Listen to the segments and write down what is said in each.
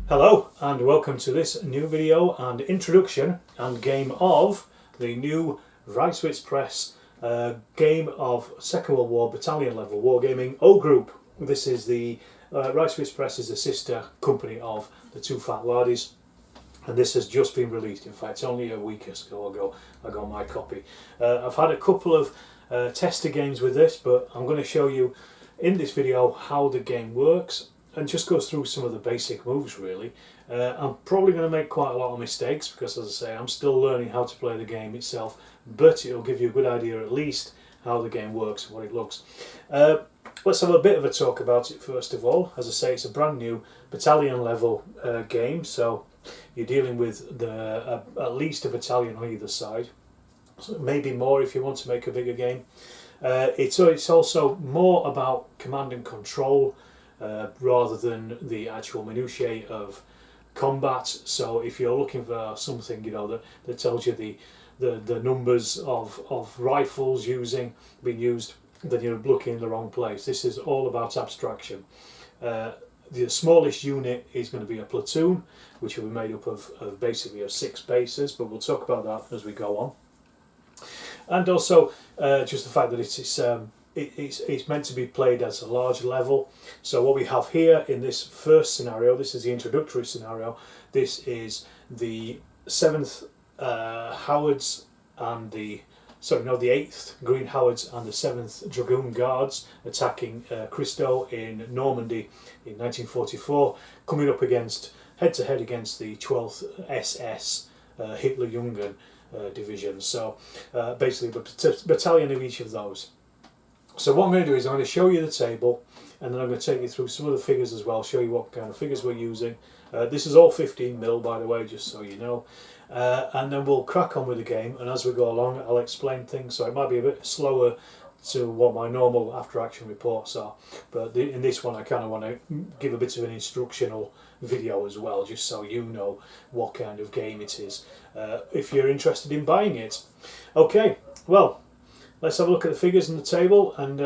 Hello and welcome to this new video and introduction and game of the new Reisswitz Press game of Second World War battalion level Wargaming O Group. This is the Reisswitz Press is a sister company of the Two Fat Lardies, and this has just been released. In fact, only a week ago I got my copy. I've had a couple of tester games with this, but I'm going to show you in this video how the game works and just goes through some of the basic moves really. I'm probably going to make quite a lot of mistakes because, as I say, I'm still learning how to play the game itself, but it'll give you a good idea at least how the game works and what it looks. Let's have a bit of a talk about it first of all. As I say, it's a brand new battalion level game, so you're dealing with at least a battalion on either side, so maybe more if you want to make a bigger game. It's also more about command and control rather than the actual minutiae of combat. So if you're looking for something, you know, that tells you the numbers of rifles being used, then you're looking in the wrong place. This is all about abstraction. The smallest unit is going to be a platoon, which will be made up of basically 6 bases, but we'll talk about that as we go on. And also just the fact that it's meant to be played as a large level. So what we have here in this first scenario, this is the introductory scenario, this is the 7th Howards and the 8th Green Howards and the 7th Dragoon Guards attacking Christo in Normandy in 1944, coming up against head-to-head against the 12th SS Hitler-Jugend division. So basically the battalion of each of those. So what I'm going to do is I'm going to show you the table, and then I'm going to take you through some of the figures as well, show you what kind of figures we're using. This is all 15mm, by the way, just so you know. And then we'll crack on with the game, and as we go along I'll explain things, so it might be a bit slower to what my normal after action reports are, but in this one I kind of want to give a bit of an instructional video as well, just so you know what kind of game it is, if you're interested in buying it. Okay, well, let's have a look at the figures on the table, and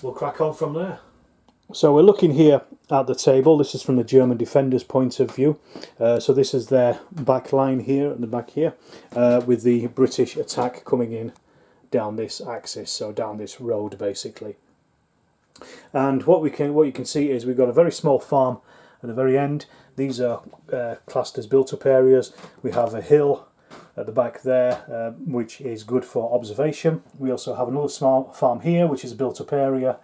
we'll crack on from there. So we're looking here at the table. This is from the German defenders' point of view. So this is their back line here at the back here, with the British attack coming in down this axis, so down this road basically. And what you can see is we've got a very small farm at the very end. These are classed as built-up areas. We have a hill at the back there, which is good for observation. We also have another small farm here, which is a built-up area.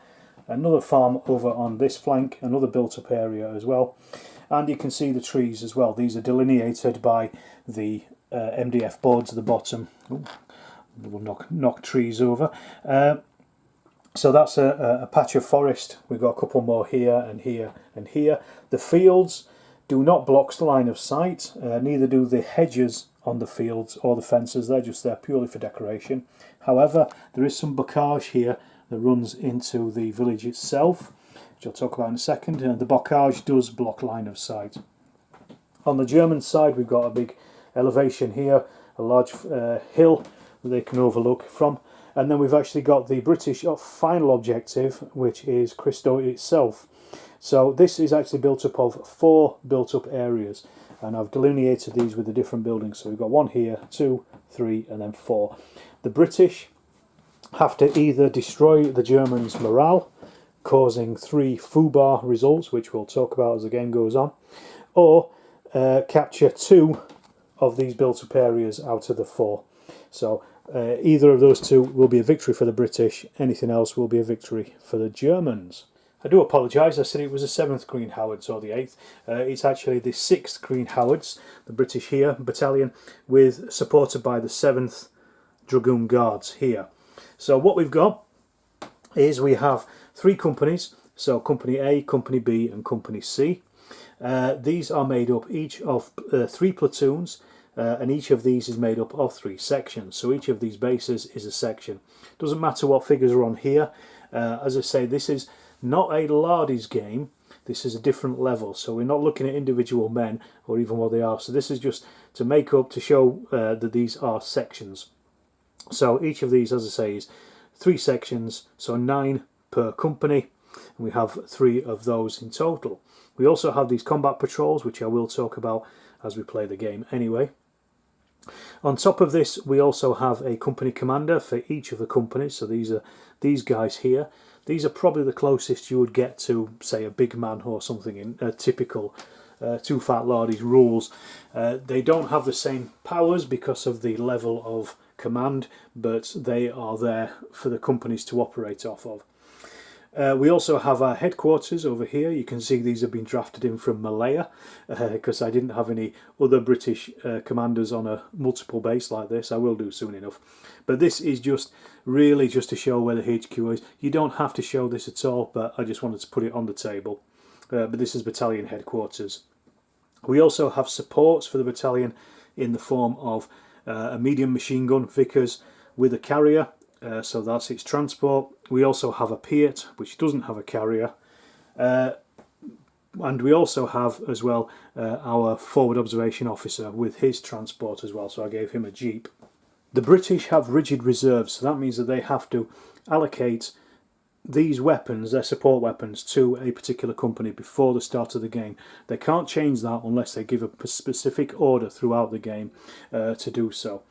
Another farm over on this flank, another built-up area as well. And you can see the trees as well. These are delineated by the MDF boards at the bottom. Ooh, we'll knock trees over. So that's a patch of forest. We've got a couple more here and here and here. The fields do not block the line of sight, neither do the hedges on the fields or the fences. They're just there purely for decoration. However, there is some bocage here that runs into the village itself, which I'll talk about in a second, and the bocage does block line of sight. On the German side we've got a big elevation here, a large hill that they can overlook from, and then we've actually got the British final objective, which is Christo itself. So this is actually built up of 4 built-up areas, and I've delineated these with the different buildings. So we've got 1 here, 2, 3 and then 4. The British have to either destroy the Germans' morale, causing 3 foobar results, which we'll talk about as the game goes on, or capture 2 of these built-up areas out of the 4. So either of those 2 will be a victory for the British, anything else will be a victory for the Germans. I do apologise, I said it was the 7th Green Howards or the 8th. It's actually the 6th Green Howards, the British here, battalion, supported by the 7th Dragoon Guards here. So what we've got is we have 3 companies, so Company A, Company B and Company C. These are made up each of 3 platoons, and each of these is made up of 3 sections. So each of these bases is a section. Doesn't matter what figures are on here. As I say, this is not a Lardies game, this is a different level, so we're not looking at individual men or even what they are. So this is just to make up, to show that these are sections. So each of these, as I say, is 3 sections, so 9 per company, and we have 3 of those in total. We also have these combat patrols, which I will talk about as we play the game anyway. On top of this, we also have a company commander for each of the companies. So these are these guys here. These are probably the closest you would get to, say, a big man or something in a typical Two Fat Lordies rules. They don't have the same powers because of the level of command, but they are there for the companies to operate off of. We also have our headquarters over here. You can see these have been drafted in from Malaya because I didn't have any other British commanders on a multiple base like this. I will do soon enough. But this is just really just to show where the HQ is. You don't have to show this at all, but I just wanted to put it on the table. But this is battalion headquarters. We also have supports for the battalion in the form of a medium machine gun Vickers with a carrier. So that's its transport. We also have a Piat, which doesn't have a carrier. And we also have as well our forward observation officer with his transport as well. So I gave him a jeep. The British have rigid reserves, so that means that they have to allocate these weapons, their support weapons, to a particular company before the start of the game. They can't change that unless they give a specific order throughout the game to do so.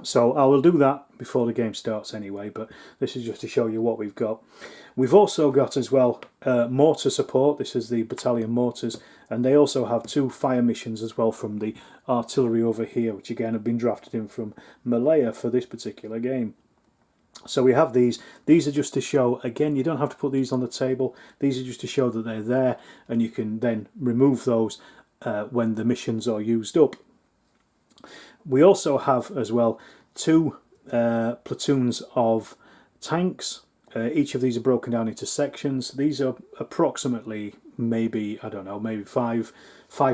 So I will do that before the game starts anyway, but this is just to show you what we've got. We've also got as well mortar support. This is the battalion mortars, and they also have 2 fire missions as well from the artillery over here, which again have been drafted in from Malaya for this particular game. So we have these. These are just to show, again, you don't have to put these on the table. These are just to show that they're there, and you can then remove those when the missions are used up. We also have as well 2 platoons of tanks. Each of these are broken down into sections. These are approximately maybe, I don't know, maybe five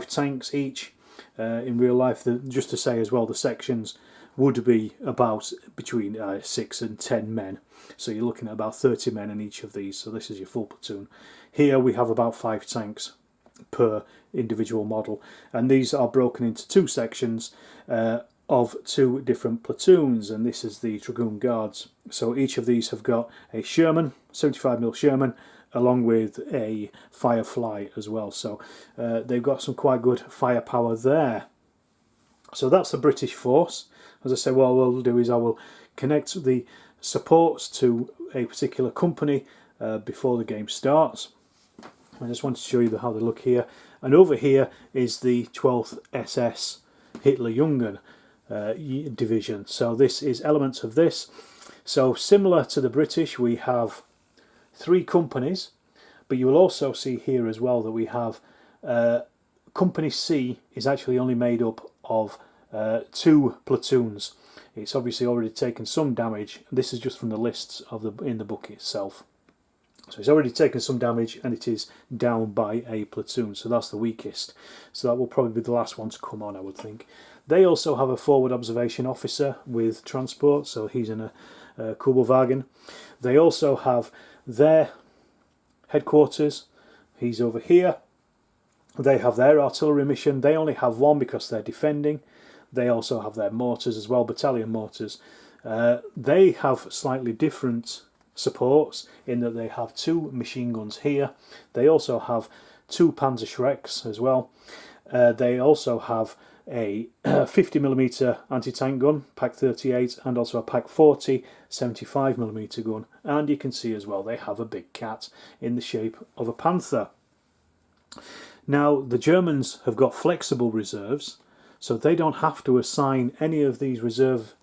tanks each. In real life, just to say as well, the sections would be about between 6 and 10 men. So you're looking at about 30 men in each of these. So this is your full platoon. Here we have about 5 tanks per individual model, and these are broken into 2 sections of 2 different platoons, and this is the Dragoon Guards. So each of these have got a Sherman, 75mm Sherman, along with a Firefly as well. So they've got some quite good firepower there. So that's the British force. As I say, what I will do is I will connect the supports to a particular company before the game starts. I just want to show you how they look here. And over here is the 12th SS Hitlerjugend division. So this is elements of this. So similar to the British, we have 3 companies, but you will also see here as well that we have Company C is actually only made up of 2 platoons. It's obviously already taken some damage. This is just from the lists of in the book itself. So it's already taken some damage, and it is down by a platoon, so that's the weakest. So that will probably be the last one to come on, I would think. They also have a forward observation officer with transport, so he's in a Kubelwagen. They also have their headquarters. He's over here. They have their artillery mission. They only have 1 because they're defending. They also have their mortars as well, battalion mortars. They have slightly different supports in that they have 2 machine guns here. They also have 2 Panzer Schrecks as well. They also have a 50mm anti-tank gun, Pak 38, and also a Pak 40 75mm gun. And you can see as well they have a big cat in the shape of a panther. Now the Germans have got flexible reserves, so they don't have to assign any of these reserve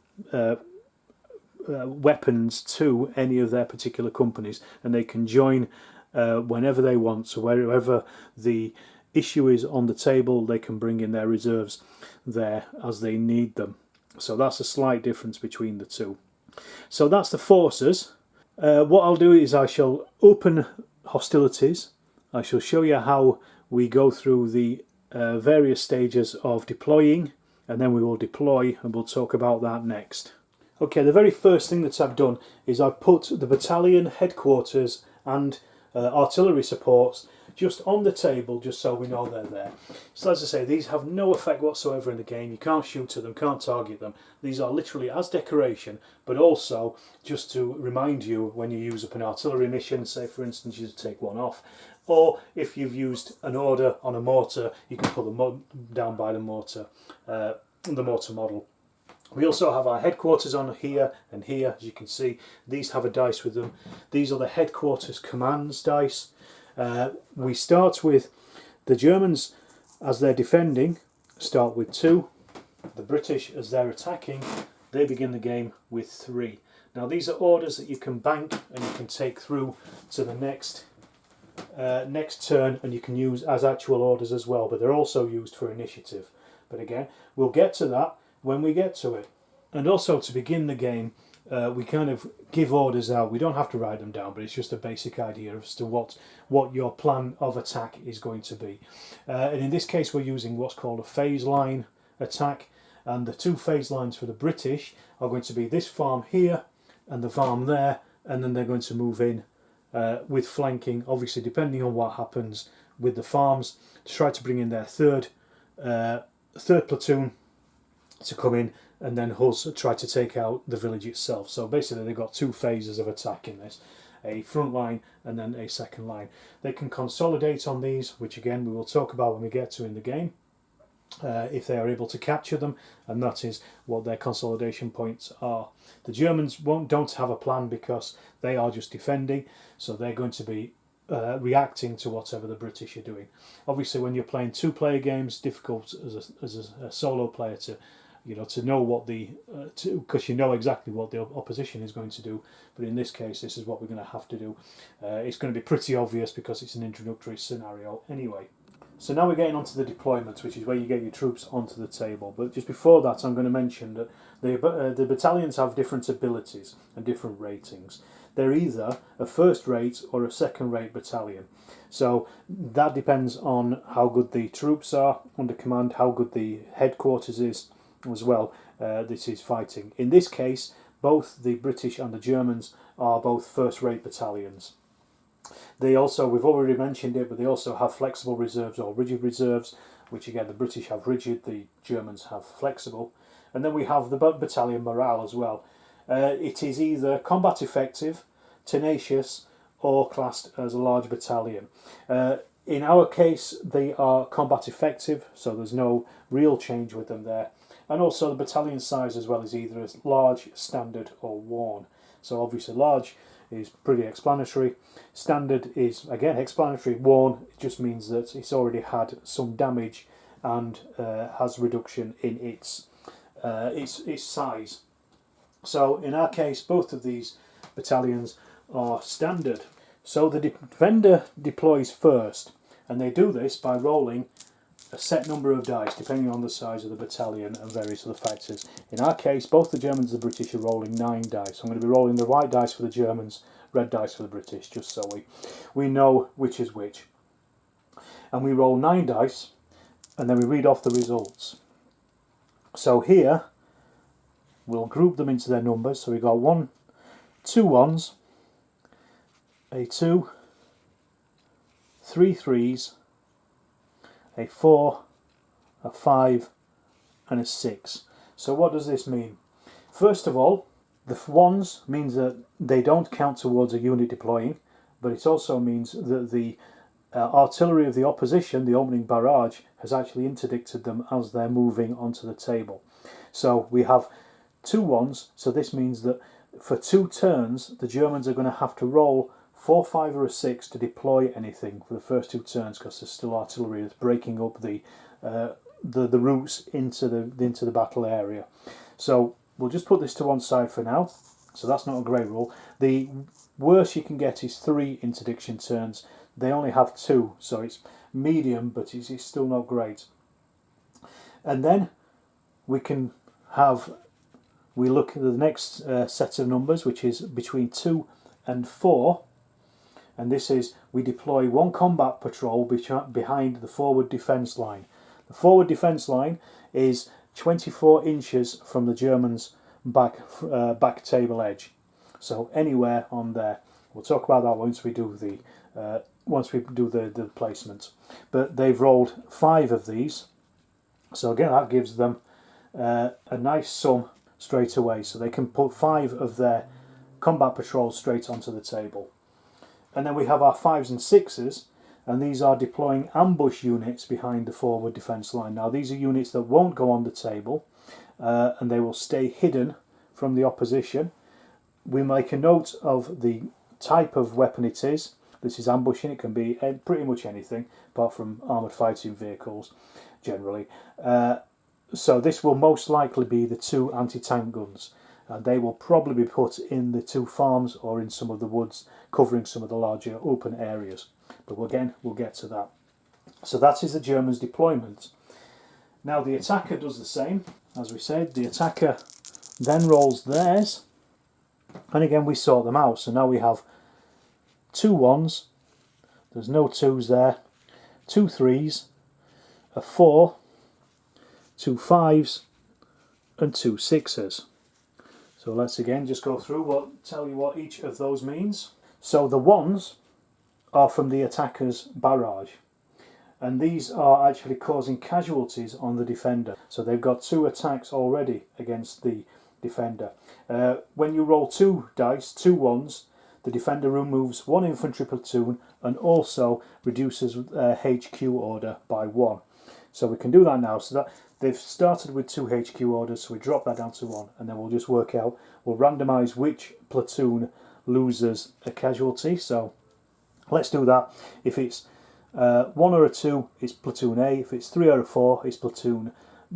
weapons to any of their particular companies, and they can join whenever they want. So wherever the issue is on the table, they can bring in their reserves there as they need them. So that's a slight difference between the 2. So that's the forces. What I'll do is I shall open hostilities. I shall show you how we go through the various stages of deploying, and then we will deploy, and we'll talk about that next. Okay, the very first thing that I've done is I've put the battalion headquarters and artillery supports just on the table, just so we know they're there. So as I say, these have no effect whatsoever in the game. You can't shoot at them, can't target them. These are literally as decoration, but also just to remind you when you use up an artillery mission, say for instance you take one off, or if you've used an order on a mortar, you can put them down by the mortar model. We also have our headquarters on here and here. As you can see, these have a dice with them. These are the headquarters commands dice. We start with the Germans as they're defending, start with 2. The British as they're attacking, they begin the game with 3. Now these are orders that you can bank and you can take through to the next turn, and you can use as actual orders as well, but they're also used for initiative. But again, we'll get to that when we get to it. And also to begin the game, we kind of give orders out. We don't have to write them down, but it's just a basic idea as to what your plan of attack is going to be. And in this case, we're using what's called a phase line attack, and the 2 phase lines for the British are going to be this farm here and the farm there, and then they're going to move in with flanking, obviously depending on what happens with the farms, to try to bring in their third platoon to come in, and then Hus try to take out the village itself. So basically they've got 2 phases of attack in this, a front line and then a second line. They can consolidate on these, which again we will talk about when we get to in the game, if they are able to capture them, and that is what their consolidation points are. The Germans don't have a plan because they are just defending, so they're going to be reacting to whatever the British are doing. Obviously when you're playing 2-player games, difficult as a solo player to know what because you know exactly what the opposition is going to do, but in this case this is what we're going to have to do. It's going to be pretty obvious because it's an introductory scenario anyway. So now we're getting onto the deployments, which is where you get your troops onto the table. But just before that, I'm going to mention that the battalions have different abilities and different ratings. They're either a first rate or a second rate battalion. So that depends on how good the troops are under command, how good the headquarters is as well. This is fighting. In this case, both the British and the Germans are both first rate battalions. They also, we've already mentioned it, but they also have flexible reserves or rigid reserves, which again the British have rigid, the Germans have flexible. And then we have the battalion morale as well. It is either combat effective, tenacious, or classed as a large battalion. In our case, they are combat effective, so there's no real change with them there. And also the battalion size as well is either as large, standard, or worn. So obviously large is pretty explanatory. Standard is again explanatory. Worn, it just means that it's already had some damage and has reduction in its size. So in our case, both of these battalions are standard. So the defender deploys first, and they do this by rolling a set number of dice depending on the size of the battalion and various other factors. In our case, both the Germans and the British are rolling 9 dice. I'm going to be rolling the white dice for the Germans, red dice for the British, just so we know which is which. And we roll 9 dice, and then we read off the results. So here we'll group them into their numbers. So we've got 2 1s, a 2, 3 3s, a 4, a 5 and a 6. So what does this mean? First of all, the 1s means that they don't count towards a unit deploying, but it also means that the artillery of the opposition, the opening barrage, has actually interdicted them as they're moving onto the table. So we have 2 1s, so this means that for 2 turns the Germans are going to have to roll 4, 5 or a 6 to deploy anything for the first 2 turns, because there's still artillery that's breaking up the routes into the battle area. So we'll just put this to one side for now. So that's not a great rule. The worst you can get is 3 interdiction turns. They only have 2, so it's medium, but it's still not great. And then we look at the next set of numbers, which is between 2 and 4. And this is, we deploy 1 combat patrol behind the forward defence line. The forward defence line is 24 inches from the Germans' back table edge. So anywhere on there. We'll talk about that once we do once we do the placement. But they've rolled 5 of these, so again that gives them a nice sum straight away, so they can put 5 of their combat patrols straight onto the table. And then we have our 5s and 6s, and these are deploying ambush units behind the forward defence line. Now these are units that won't go on the table, and they will stay hidden from the opposition. We make a note of the type of weapon it is. This is ambushing. It can be pretty much anything apart from armoured fighting vehicles generally. So this will most likely be the 2 anti-tank guns, and they will probably be put in the 2 farms or in some of the woods covering some of the larger open areas. But again, we'll get to that. So that is the Germans' deployment. Now the attacker does the same. As we said, the attacker then rolls theirs, and again we sort them out. So now we have 2 1s, there's no 2s there, 2 3s, a 4, 2 5s and 2 6s. So let's again just go through tell you what each of those means. So the 1s are from the attacker's barrage, and these are actually causing casualties on the defender. So they've got 2 attacks already against the defender. When you roll 2 dice, 2 1s, the defender removes 1 infantry platoon and also reduces HQ order by 1. So we can do that now. So that they've started with 2 HQ orders, so we drop that down to 1, and then we'll just work out, we'll randomise which platoon loses a casualty. So let's do that. If it's 1 or a 2, it's platoon A. If it's 3 or a 4, it's platoon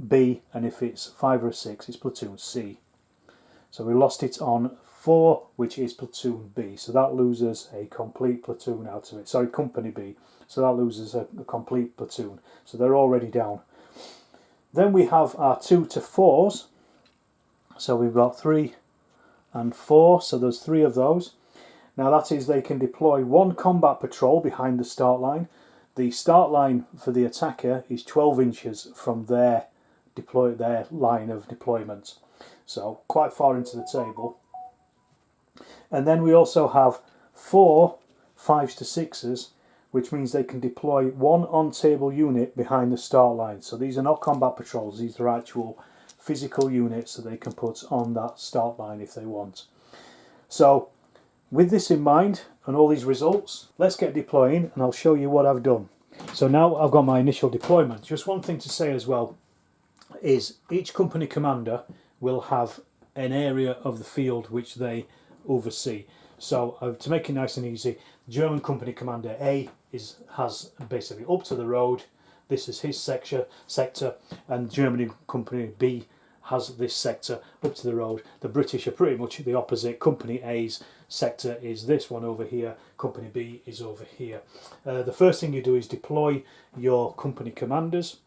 B. And if it's 5 or a 6, it's platoon C. So we lost it on 4, which is platoon B. So that loses a complete platoon out of it. Sorry, company B. So that loses a complete platoon. So they're already down. Then we have our 2 to 4s. So we've got 3 and 4. So there's 3 of those. Now that is, they can deploy 1 combat patrol behind the start line. The start line for the attacker is 12 inches from their line of deployment. So quite far into the table. And then we also have 4 5s to 6s, which means they can deploy 1 on-table unit behind the start line. So these are not combat patrols, these are actual physical units that they can put on that start line if they want. So with this in mind and all these results, let's get deploying and I'll show you what I've done. So now I've got my initial deployment. Just one thing to say as well is each company commander will have an area of the field which they oversee. So to make it nice and easy, German company commander A has basically up to the road. This is his sector, and Germany company B has this sector up to the road. The British are pretty much the opposite. Company A's sector is this one over here, company B is over here. The first thing you do is deploy your company commanders.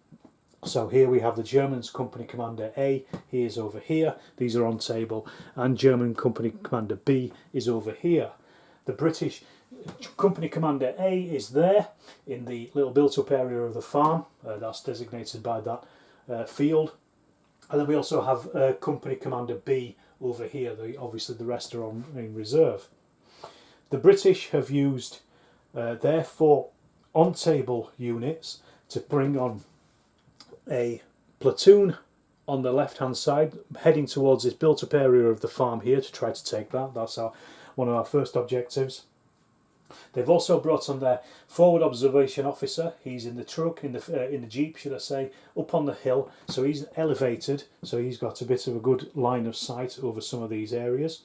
So here we have the Germans company commander A, he is over here, these are on table, and German company commander B is over here. The British company commander A is there in the little built up area of the farm, that's designated by that field. And then we also have company commander B over here. Obviously the rest are in reserve. The British have used their 4 on-table units to bring on a platoon on the left hand side heading towards this built up area of the farm here to try to take that. That's one of our first objectives. They've also brought on their forward observation officer. He's in the truck, in the jeep should I say, up on the hill, so he's elevated, so he's got a bit of a good line of sight over some of these areas.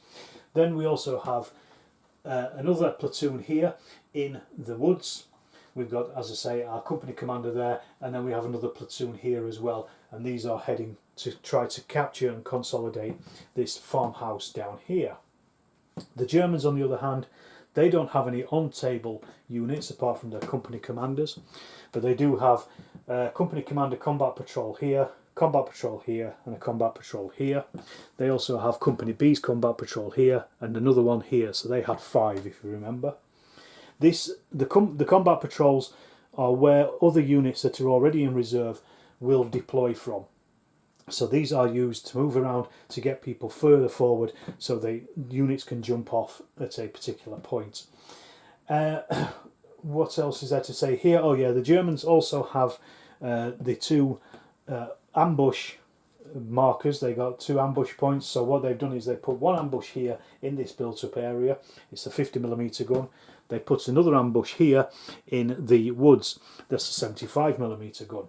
Then we also have another platoon here in the woods. We've got, as I say, our company commander there, and then we have another platoon here as well, and these are heading to try to capture and consolidate this farmhouse down here. The Germans, on the other hand, they don't have any on-table units apart from their company commanders, but they do have company commander combat patrol here, and a combat patrol here. They also have company B's combat patrol here and another one here, so they had 5 if you remember. The combat patrols are where other units that are already in reserve will deploy from. So these are used to move around to get people further forward so the units can jump off at a particular point. what else is there to say here? Oh yeah, the Germans also have the two ambush markers. They got 2 ambush points. So what they've done is they put one ambush here in this built-up area. It's a 50mm gun. They put another ambush here in the woods. That's a 75mm gun.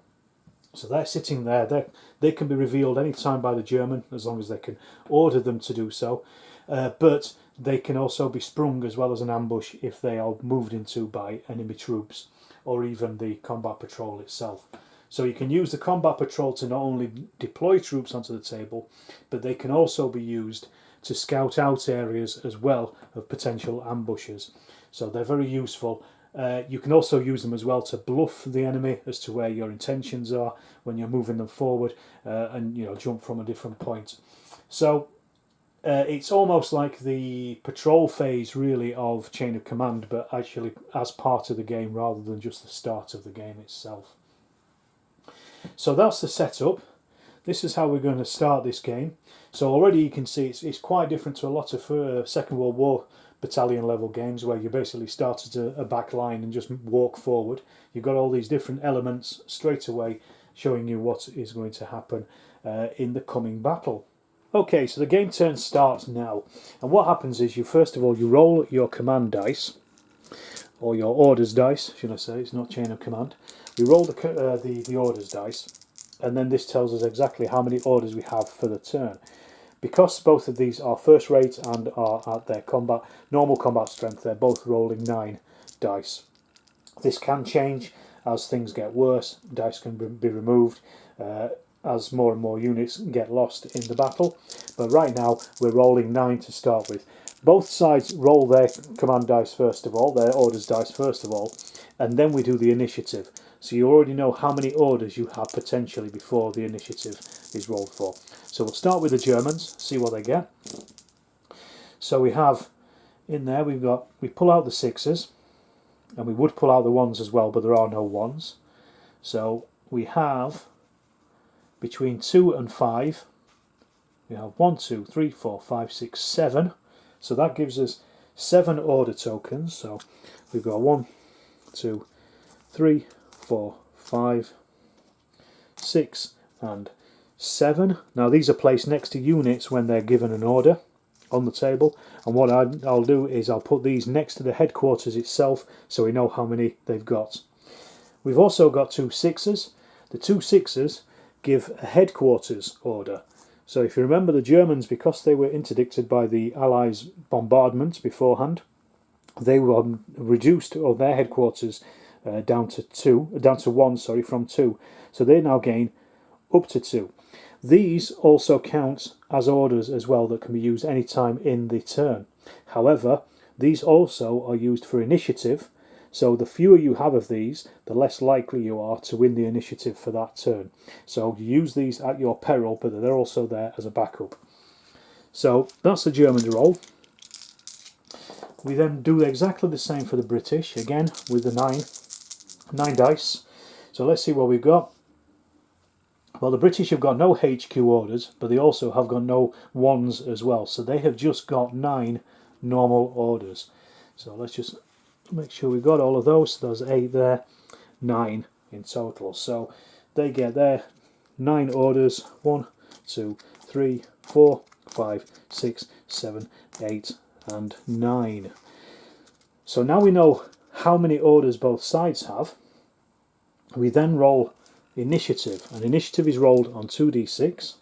So they're sitting there. They can be revealed any time by the German, as long as they can order them to do so. But they can also be sprung as well as an ambush if they are moved into by enemy troops or even the combat patrol itself. So you can use the combat patrol to not only deploy troops onto the table, but they can also be used to scout out areas as well of potential ambushes. So they're very useful. You can also use them as well to bluff the enemy as to where your intentions are when you're moving them forward, and jump from a different point. So it's almost like the patrol phase really of Chain of Command, but actually as part of the game rather than just the start of the game itself. So that's the setup. This is how we're going to start this game. So already you can see it's quite different to a lot of Second World War battalion level games where you basically start at a back line and just walk forward. You've got all these different elements straight away showing you what is going to happen in the coming battle. Okay, so the game turn starts now, and what happens is first of all you roll your command dice, or your orders dice, should I say. It's not Chain of Command. We roll the orders dice, and then this tells us exactly how many orders we have for the turn. Because both of these are first rate and are at their normal combat strength, they're both rolling 9 dice. This can change as things get worse. Dice can be removed as more and more units get lost in the battle. But right now we're rolling 9 to start with. Both sides roll their command dice first of all, their orders dice first of all, and then we do the initiative. So you already know how many orders you have potentially before the initiative is rolled for. So we'll start with the Germans, see what they get. So we have in there, we pull out the 6s, and we would pull out the 1s as well, but there are no 1s. So we have between 2 and 5, we have 1, 2, 3, 4, 5, 6, 7. So that gives us 7 order tokens. So we've got 1, 2, 3, 4, 5, 6 and 7. Now these are placed next to units when they're given an order on the table, and what I'll do is I'll put these next to the headquarters itself so we know how many they've got. We've also got 2 6s. The 2 6s give a headquarters order. So if you remember, the Germans, because they were interdicted by the Allies' bombardment beforehand, they were reduced, or their headquarters down to 1 from 2. So they now gain up to 2. These also count as orders as well that can be used any time in the turn. However, these also are used for initiative, so the fewer you have of these, the less likely you are to win the initiative for that turn. So you use these at your peril, but they're also there as a backup. So that's the Germans roll. We then do exactly the same for the British, again with the 9 dice. So let's see what we've got. Well, the British have got no HQ orders, but they also have got no 1s as well. So they have just got 9 normal orders. So let's just make sure we've got all of those. So there's 8 there, 9 in total. So they get their 9 orders. 1, 2, 3, 4, 5, 6, 7, 8 and 9. So now we know how many orders both sides have. We then roll initiative, and initiative is rolled on 2d6,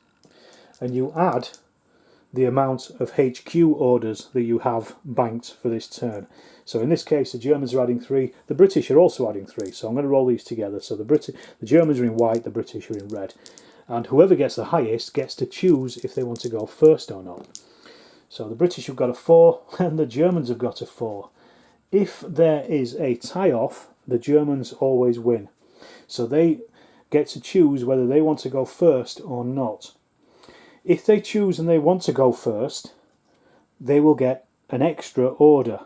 and you add the amount of HQ orders that you have banked for this turn. So in this case the Germans are adding 3, the British are also adding 3, so I'm going to roll these together. So the Germans are in white, the British are in red, and whoever gets the highest gets to choose if they want to go first or not. So the British have got a 4 and the Germans have got a 4. If there is a tie-off, the Germans always win. So they get to choose whether they want to go first or not. If they choose and they want to go first, they will get an extra order,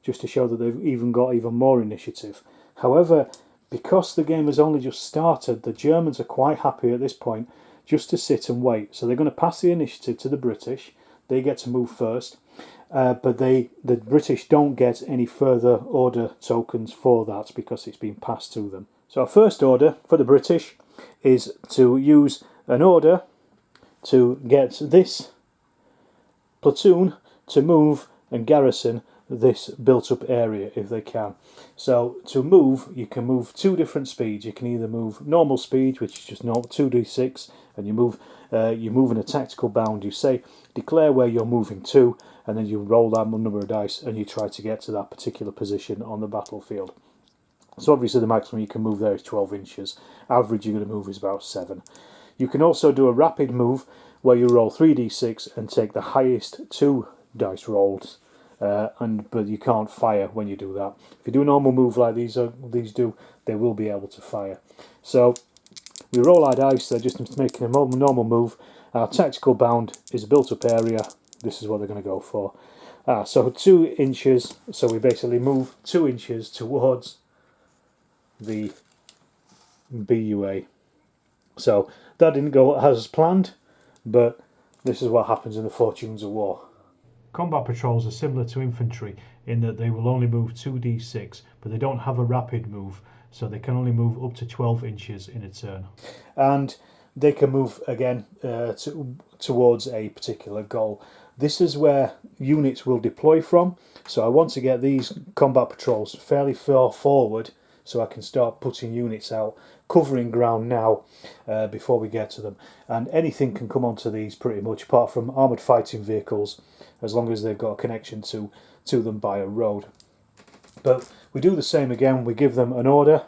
just to show that they've even got even more initiative. However, because the game has only just started, the Germans are quite happy at this point just to sit and wait. So they're going to pass the initiative to the British. They get to move first. but the British don't get any further order tokens for that because it's been passed to them. So our first order for the British is to use an order to get this platoon to move and garrison this built up area if they can. So to move, you can move two different speeds. You can either move normal speed, which is just 2d6, and you move in a tactical bound. You say declare where you're moving to, and then you roll that number of dice and you try to get to that particular position on the battlefield. So obviously the maximum you can move there is 12 inches. Average you're going to move is about 7. You can also do a rapid move where you roll 3d6 and take the highest 2 dice rolls, but you can't fire when you do that. If you do a normal move like these do, they will be able to fire. So we roll our dice, they're just making a normal move. Our tactical bound is a built up area. This is what they're going to go for. So 2 inches, so we basically move 2 inches towards the BUA. So that didn't go as planned, but this is what happens in the Fortunes of War. Combat patrols are similar to infantry in that they will only move 2d6, but they don't have a rapid move, so they can only move up to 12 inches in a turn. And they can move again towards a particular goal. This is where units will deploy from, so I want to get these combat patrols fairly far forward so I can start putting units out, covering ground now before we get to them. And anything can come onto these pretty much, apart from armoured fighting vehicles, as long as they've got a connection to them by a road. But we do the same again, we give them an order.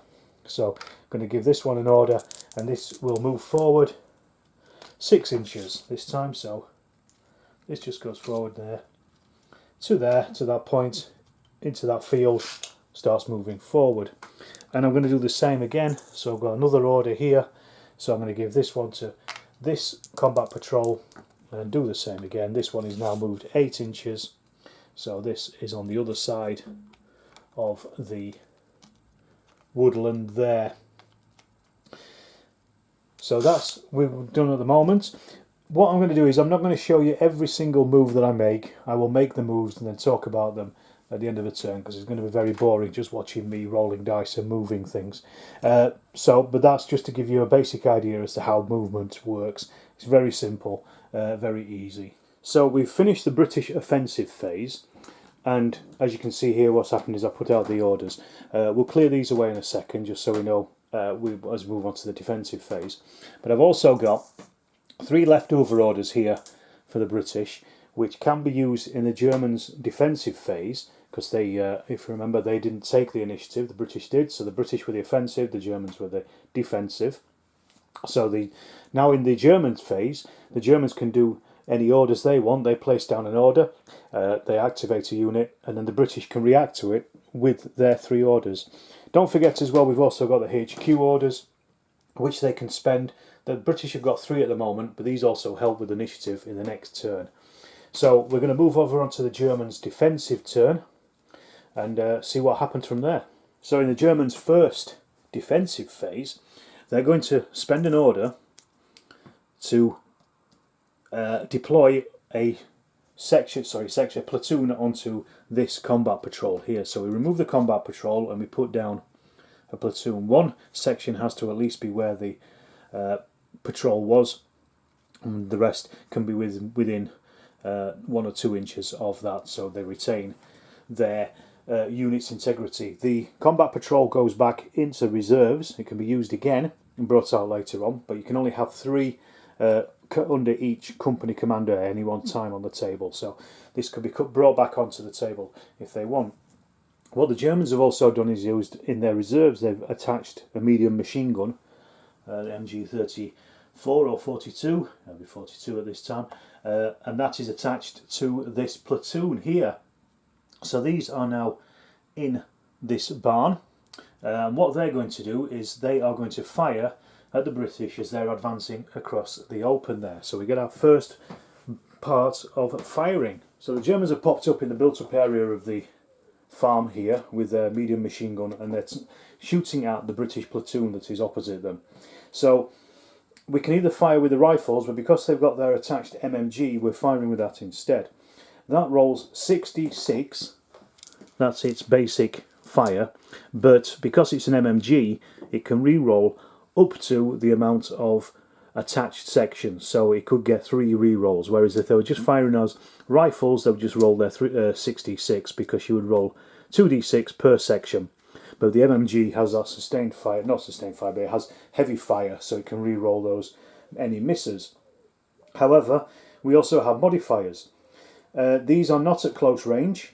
So I'm going to give this one an order, and this will move forward 6 inches this time, so this just goes forward there, to that point, into that field, starts moving forward. And I'm going to do the same again, so I've got another order here, so I'm going to give this one to this combat patrol and do the same again. This one is now moved 8 inches, so this is on the other side of the woodland there. So that's we've done at the moment. What I'm going to do is I'm not going to show you every single move that I make. I will make the moves and then talk about them at the end of the turn, because it's going to be very boring just watching me rolling dice and moving things. But that's just to give you a basic idea as to how movement works. It's very simple, very easy. So we've finished the British offensive phase, and as you can see here, what's happened is I put out the orders. We'll clear these away in a second, just so we know as we move on to the defensive phase. But I've also got 3 leftover orders here for the British, which can be used in the Germans' defensive phase, because they, if you remember, they didn't take the initiative, the British did, so the British were the offensive, the Germans were the defensive. So now in the German phase, the Germans can do any orders they want. They place down an order, they activate a unit, and then the British can react to it with their 3 orders. Don't forget as well, we've also got the HQ orders, which they can spend. The British have got 3 at the moment, but these also help with initiative in the next turn. So we're going to move over onto the Germans' defensive turn and see what happens from there. So in the Germans' first defensive phase, they're going to spend an order to deploy a platoon onto this combat patrol here. So we remove the combat patrol and we put down a platoon. One section has to at least be where the patrol was, and the rest can be within 1 or 2 inches of that, so they retain their unit's integrity. The combat patrol goes back into reserves. It can be used again and brought out later on, but you can only have 3 under each company commander at any one time on the table, so this could be brought back onto the table if they want. What the Germans have also done is used in their reserves, they've attached a medium machine gun, the MG34 or 42, it'll be 42 at this time, and that is attached to this platoon here. So these are now in this barn, and what they're going to do is they are going to fire at the British as they're advancing across the open there. So we get our first part of firing. So the Germans have popped up in the built-up area of the farm here with their medium machine gun, and they're shooting at the British platoon that is opposite them. So we can either fire with the rifles, but because they've got their attached MMG, we're firing with that instead. that rolls 66. That's its basic fire, but because it's an MMG, it can re-roll up to the amount of attached sections, so it could get 3 re-rolls, whereas if they were just firing as rifles, they would just roll their 66, because you would roll 2d6 per section. But the MMG has that sustained fire, not sustained fire, but it has heavy fire, so it can re-roll those any misses. However, we also have modifiers. These are not at close range.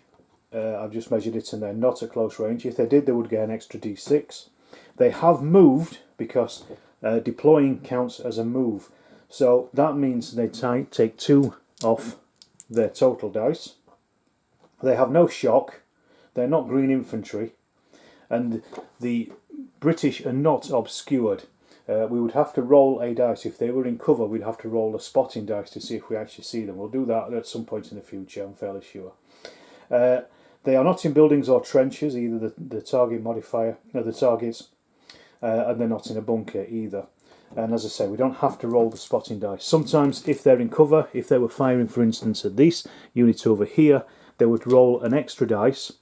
I've just measured it and they're not at close range. If they did, they would get an extra d6. They have moved, because deploying counts as a move. So that means they take 2 off their total dice. They have no shock. They're not green infantry. And the British are not obscured. We would have to roll a dice. If they were in cover, we'd have to roll a spotting dice to see if we actually see them. We'll do that at some point in the future, I'm fairly sure. They are not in buildings or trenches, either the target modifier, or the targets, and they're not in a bunker either. And as I say, we don't have to roll the spotting dice. Sometimes if they're in cover, if they were firing for instance at this unit over here, they would roll an extra dice,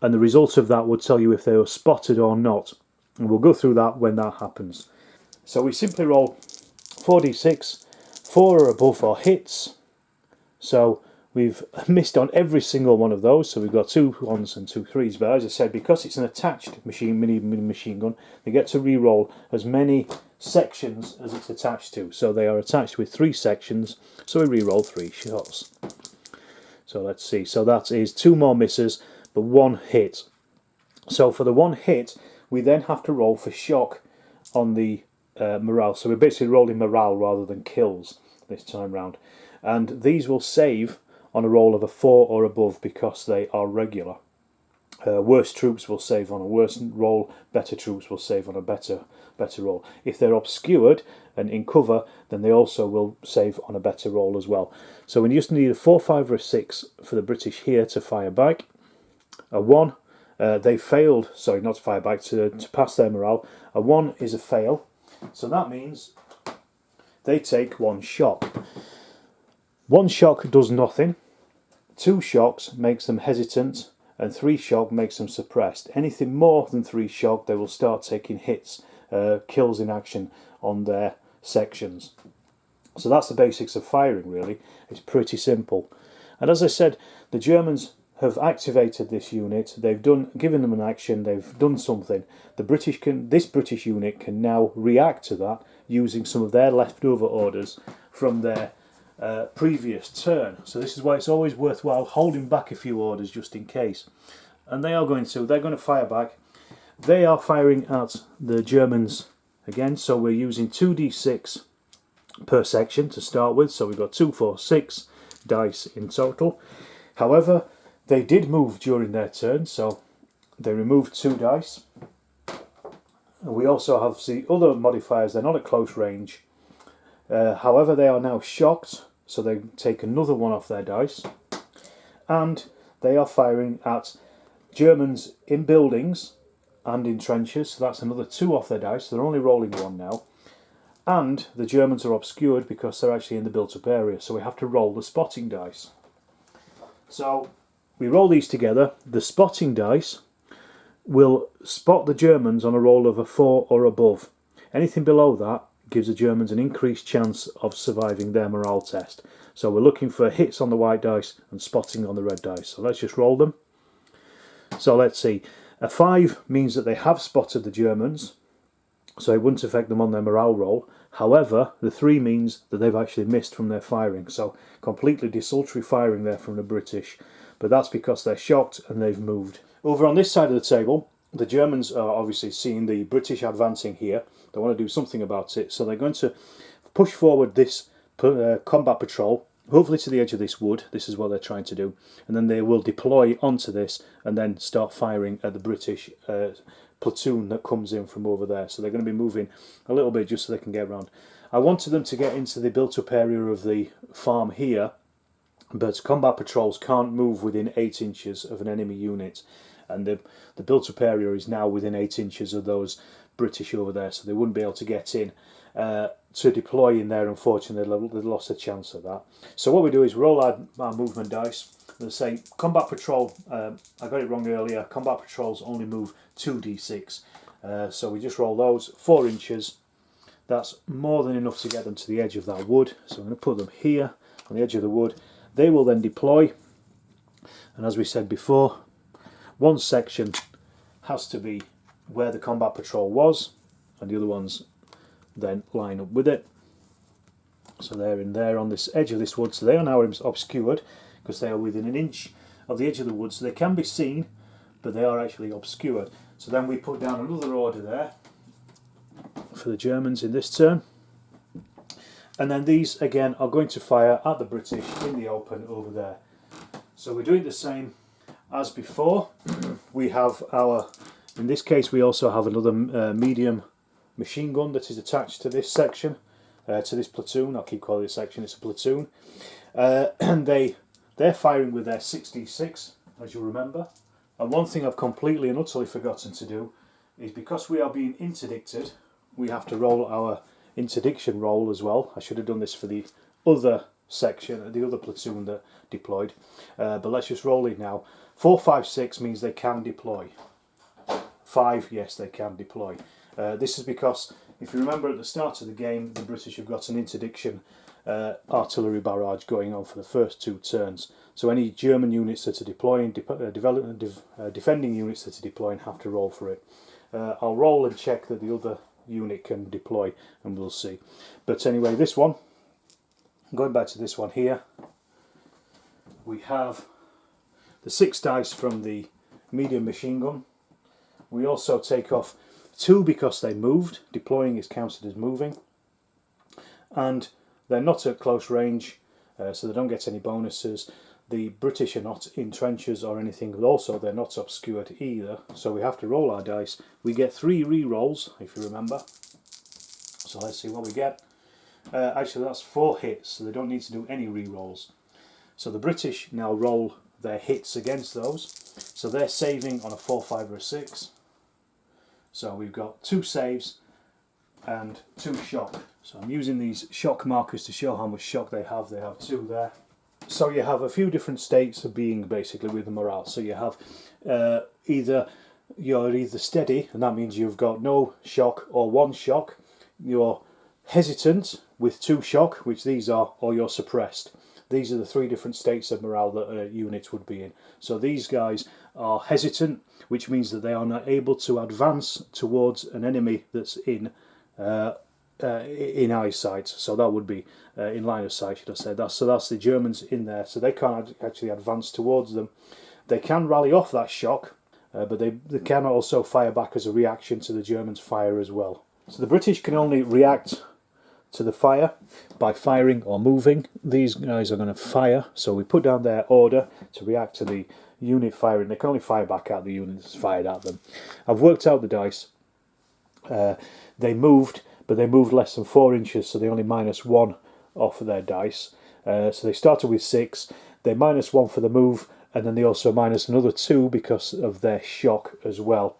and the result of that would tell you if they were spotted or not. And we'll go through that when that happens. So we simply roll 4d6, 4 or above for hits. So we've missed on every single one of those, so we've got 2 1s and 2 3s. But as I said, because it's an attached mini machine gun, they get to re-roll as many sections as it's attached to. So they are attached with 3 sections, so we re-roll 3 shots. So let's see, so that is 2 more misses, but 1 hit. So for the 1 hit, we then have to roll for shock on the morale. So we're basically rolling morale rather than kills this time round. And these will save on a roll of a 4 or above because they are regular. Worse troops will save on a worse roll, better troops will save on a better roll. If they're obscured and in cover, then they also will save on a better roll as well. So we just need a 4, 5 or a 6 for the British here to fire back. A 1, they failed, sorry, not to fire back, to pass their morale. A 1 is a fail, so that means they take 1 shock. 1 shock does nothing, 2 shocks makes them hesitant, and 3 shock makes them suppressed. Anything more than 3 shock, they will start taking hits, kills in action on their sections. So that's the basics of firing, really. It's pretty simple. And as I said, the Germans have activated this unit. They've given them an action. They've done something. This British unit can now react to that using some of their leftover orders from their previous turn. So this is why it's always worthwhile holding back a few orders just in case. And they're going to fire back. They are firing at the Germans again. So we're using 2d6 per section to start with. So we've got 2, 4, 6 dice in total. However, they did move during their turn, so they removed 2 dice. And we also have the other modifiers. They're not at close range. However, they are now shocked, so they take another 1 off their dice. And they are firing at Germans in buildings and in trenches, so that's another 2 off their dice. So they're only rolling 1 now. And the Germans are obscured because they're actually in the built-up area, so we have to roll the spotting dice. So we roll these together. The spotting dice will spot the Germans on a roll of a 4 or above. Anything below that gives the Germans an increased chance of surviving their morale test. So we're looking for hits on the white dice and spotting on the red dice. So let's just roll them. So let's see. A 5 means that they have spotted the Germans, so it wouldn't affect them on their morale roll. However, the 3 means that they've actually missed from their firing. So completely desultory firing there from the British. But that's because they're shocked and they've moved. Over on this side of the table, the Germans are obviously seeing the British advancing here. They want to do something about it, so they're going to push forward this combat patrol, hopefully to the edge of this wood. This is what they're trying to do. And then they will deploy onto this and then start firing at the British platoon that comes in from over there. So they're going to be moving a little bit just so they can get around. I wanted them to get into the built-up area of the farm here, but combat patrols can't move within 8 inches of an enemy unit, and the built-up area is now within 8 inches of those British over there, so they wouldn't be able to get in to deploy in there. Unfortunately, they lost a chance of that. So what we do is roll our movement dice. Let's say combat patrol, I got it wrong earlier, combat patrols only move 2d6. So we just roll those, 4 inches. That's more than enough to get them to the edge of that wood. So I'm going to put them here on the edge of the wood. They will then deploy. And as we said before, one section has to be where the combat patrol was, and the other ones then line up with it. So they're in there on this edge of this wood. So they are now obscured because they are within an inch of the edge of the wood. So they can be seen, but they are actually obscured. So then we put down another order there for the Germans in this turn. And then these again are going to fire at the British in the open over there. So we're doing the same as before. We have our, in this case we also have another medium machine gun that is attached to this section, to this platoon. I'll keep calling it a section, it's a platoon. And they're firing with their 6d6, as you'll remember. And one thing I've completely and utterly forgotten to do is, because we are being interdicted, we have to roll our interdiction roll as well. I should have done this for the other section, the other platoon that deployed, but let's just roll it now. 4, 5, 6 means they can deploy. 5, yes, they can deploy. This is because, if you remember at the start of the game, the British have got an interdiction artillery barrage going on for the first 2 turns. So any German units that are deploying, defending units that are deploying have to roll for it. I'll roll and check that the other unit can deploy, and we'll see. But anyway, this one, going back to this one here, we have the 6 dice from the medium machine gun. We also take off 2 because they moved. Deploying is counted as moving. And they're not at close range, so they don't get any bonuses. The British are not in trenches or anything, but also they're not obscured either. So we have to roll our dice. We get 3 re-rolls, if you remember. So let's see what we get. Actually, that's 4 hits, so they don't need to do any re-rolls. So the British now roll their hits against those. So they're saving on a 4, 5 or a 6. So we've got 2 saves and 2 shock. So I'm using these shock markers to show how much shock they have. They have 2 there. So you have a few different states of being basically with the morale. So you have you're either steady, and that means you've got no shock or 1 shock. You're hesitant with 2 shock, which these are, or you're suppressed. These are the 3 different states of morale that a unit would be in. So these guys are hesitant, which means that they are not able to advance towards an enemy that's in eyesight. So that would be in line of sight, should I say. So that's the Germans in there, so they can't actually advance towards them. They can rally off that shock, but they can also fire back as a reaction to the Germans' fire as well. So the British can only react to the fire by firing or moving. These guys are going to fire, so we put down their order to react to the unit firing. They can only fire back at the unit that's fired at them. I've worked out the dice. They moved, but they moved less than 4 inches, so they only -1 off of their dice. So they started with 6, they -1 for the move, and then they also minus another 2 because of their shock as well.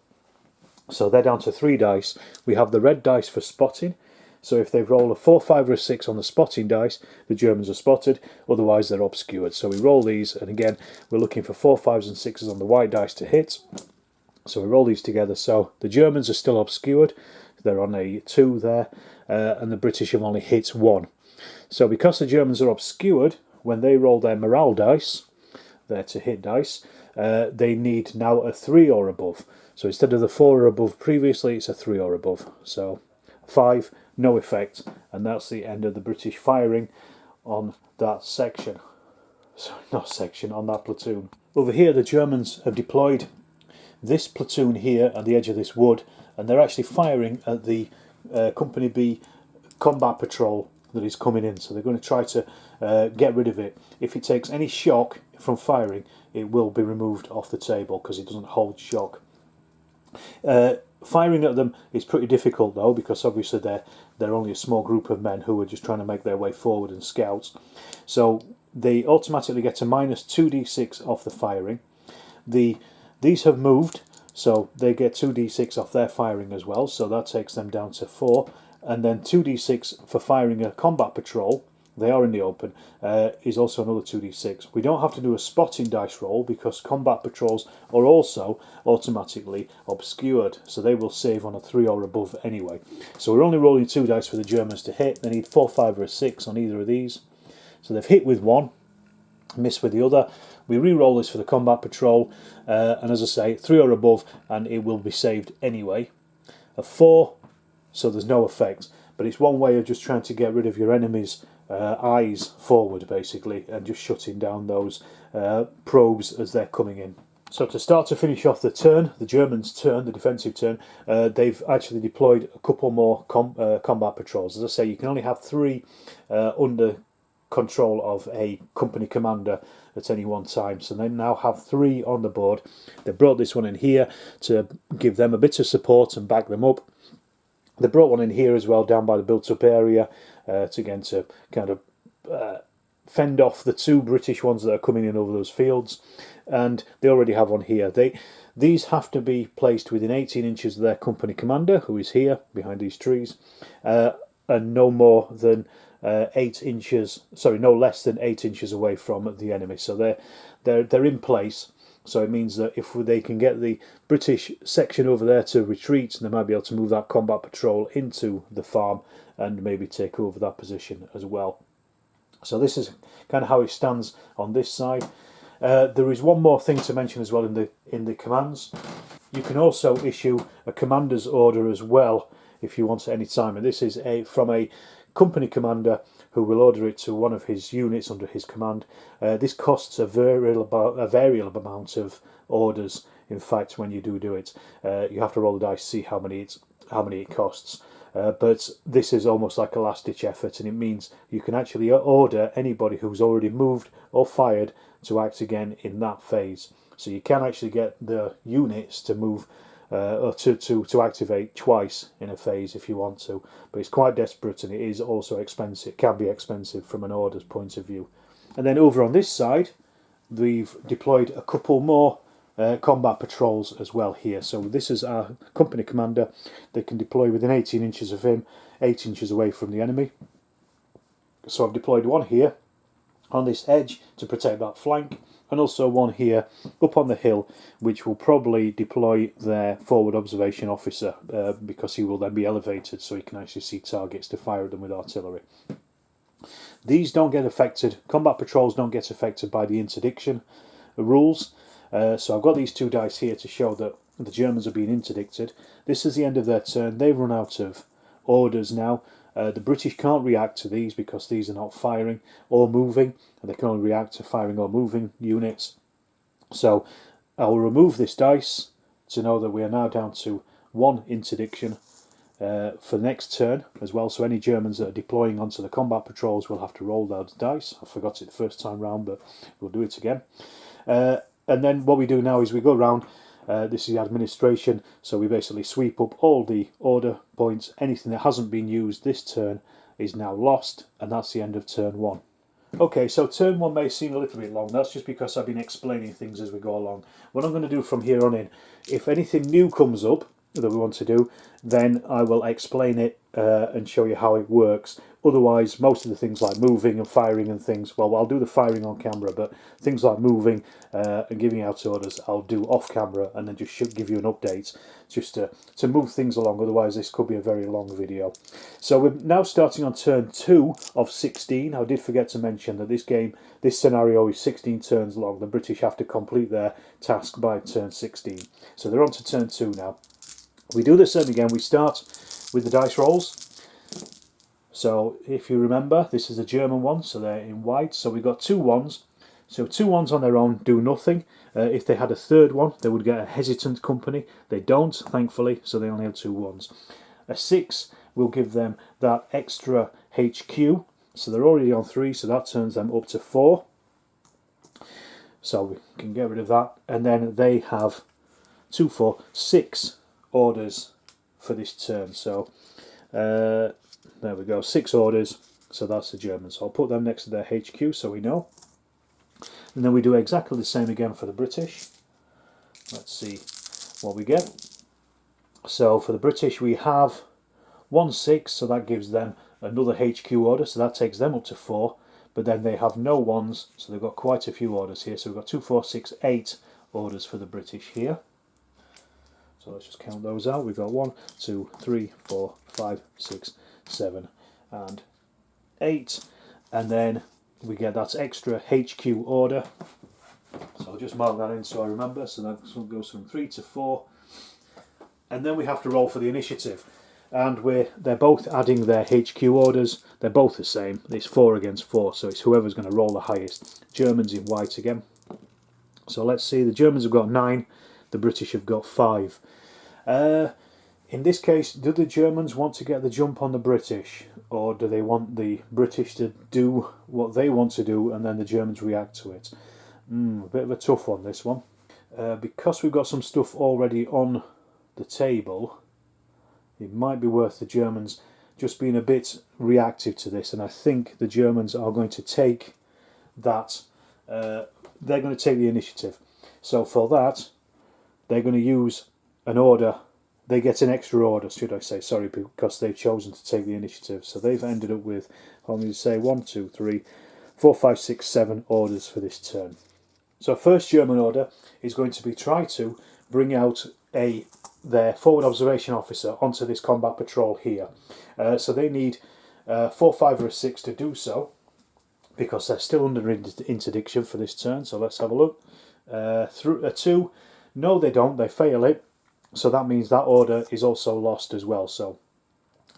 So they're down to 3 dice. We have the red dice for spotting. So if they've rolled a 4, 5 or a 6 on the spotting dice, the Germans are spotted, otherwise they're obscured. So we roll these, and again we're looking for 4, 5s and 6s on the white dice to hit. So we roll these together. So the Germans are still obscured, they're on a 2 there, and the British have only hit 1. So because the Germans are obscured, when they roll their morale dice, their to hit dice, they need now a 3 or above. So instead of the 4 or above previously, it's a 3 or above. So 5, no effect, and that's the end of the British firing on that section. Sorry, not section, on that platoon. Over here the Germans have deployed this platoon here at the edge of this wood, and they're actually firing at the Company B combat patrol that is coming in. So they're going to try to get rid of it. If it takes any shock from firing, it will be removed off the table because it doesn't hold shock. Firing at them is pretty difficult though, because obviously they're only a small group of men who are just trying to make their way forward and scouts. So they automatically get a -2d6 off the firing. These have moved, so they get 2d6 off their firing as well, so that takes them down to 4, and then 2d6 for firing a combat patrol, they are in the open, is also another 2d6. We don't have to do a spotting dice roll because combat patrols are also automatically obscured, so they will save on a 3 or above anyway. So we're only rolling 2 dice for the Germans to hit. They need 4, 5 or a 6 on either of these. So they've hit with 1, missed with the other. We re-roll this for the combat patrol, and as I say, 3 or above and it will be saved anyway. A 4, so there's no effect, but it's one way of just trying to get rid of your enemy's eyes forward, basically, and just shutting down those probes as they're coming in. So to start to finish off the turn, the Germans' turn, the defensive turn, they've actually deployed a couple more combat patrols. As I say, you can only have 3 under control of a company commander at any one time, so they now have 3 on the board. They brought this one in here to give them a bit of support and back them up. They brought one in here as well down by the built-up area to kind of fend off the 2 British ones that are coming in over those fields, and they already have one here. These have to be placed within 18 inches of their company commander, who is here behind these trees, and no more than 8 inches. Sorry, no less than 8 inches away from the enemy. So they're in place. So it means that if they can get the British section over there to retreat, they might be able to move that combat patrol into the farm and maybe take over that position as well. So this is kind of how it stands on this side. There is one more thing to mention as well in the commands. You can also issue a commander's order as well if you want at any time, and this is from a company commander who will order it to one of his units under his command. This costs a variable amount of orders. In fact, when you do it, you have to roll the dice to see how many it costs. But this is almost like a last-ditch effort, and it means you can actually order anybody who's already moved or fired to act again in that phase. So you can actually get the units to move or to activate twice in a phase if you want to, but it's quite desperate, and it is also expensive. It can be expensive from an order's point of view. And then over on this side, we've deployed a couple more combat patrols as well here. So this is our company commander. They can deploy within 18 inches of him, 8 inches away from the enemy. So I've deployed one here on this edge to protect that flank, and also one here up on the hill, which will probably deploy their forward observation officer because he will then be elevated so he can actually see targets to fire at them with artillery. These don't get affected, combat patrols don't get affected by the interdiction rules. So I've got these 2 dice here to show that the Germans are being interdicted. This is the end of their turn. They've run out of orders now. The British can't react to these because these are not firing or moving, and they can only react to firing or moving units. So I'll remove this dice to know that we are now down to 1 interdiction for the next turn as well. So any Germans that are deploying onto the combat patrols will have to roll those dice. I forgot it the first time round, but we'll do it again. And then what we do now is we go around. This is the administration, so we basically sweep up all the order points. Anything that hasn't been used this turn is now lost, and that's the end of turn 1. Okay, so turn 1 may seem a little bit long. That's just because I've been explaining things as we go along. What I'm going to do from here on in, if anything new comes up that we want to do, then I will explain it and show you how it works. Otherwise, most of the things like moving and firing and things, well, I'll do the firing on camera, but things like moving and giving out orders, I'll do off camera and then just give you an update just to move things along. Otherwise, this could be a very long video. So we're now starting on turn 2 of 16. I did forget to mention that this scenario is 16 turns long. The British have to complete their task by turn 16. So they're on to turn 2 now. We do the same again. We start with the dice rolls. So if you remember, this is a German one, so they're in white. So we've got 2 1s. So 2 1s on their own do nothing. If they had a third one, they would get a hesitant company. They don't, thankfully, so they only have 2 1s. A 6 will give them that extra HQ. So they're already on 3, so that turns them up to 4. So we can get rid of that. And then they have 2, 4, 6 orders for this turn. So there we go, 6 orders. So that's the Germans. So I'll put them next to their HQ so we know. And then we do exactly the same again for the British. Let's see what we get. So for the British we have 1 6, so that gives them another HQ order, so that takes them up to 4. But then they have no ones, so they've got quite a few orders here. So we've got 2, 4, 6, 8 orders for the British here. So let's just count those out. We've got 1, 2, 3, 4, 5, 6, 7, and 8. And then we get that extra HQ order. So I'll just mark that in so I remember. So that goes from 3 to 4. And then we have to roll for the initiative. And they're both adding their HQ orders. They're both the same. It's 4 against 4, so it's whoever's going to roll the highest. Germans in white again. So let's see, the Germans have got 9, the British have got 5. In this case, do the Germans want to get the jump on the British, or do they want the British to do what they want to do and then the Germans react to it? A bit of a tough one, this one. Because we've got some stuff already on the table, it might be worth the Germans just being a bit reactive to this, and I think the Germans are going to take that, they're going to take the initiative. So for that, they're going to use an order. They get an extra order, should I say, sorry, because they've chosen to take the initiative. So they've ended up with, I'm going to say 1, 2, 3, 4, 5, 6, 7 orders for this turn. So first German order is going to be try to bring out their forward observation officer onto this combat patrol here. So they need 4, 5 or a 6 to do so, because they're still under interdiction for this turn. So let's have a look. Through a 2, no they don't, they fail it. So that means that order is also lost as well. So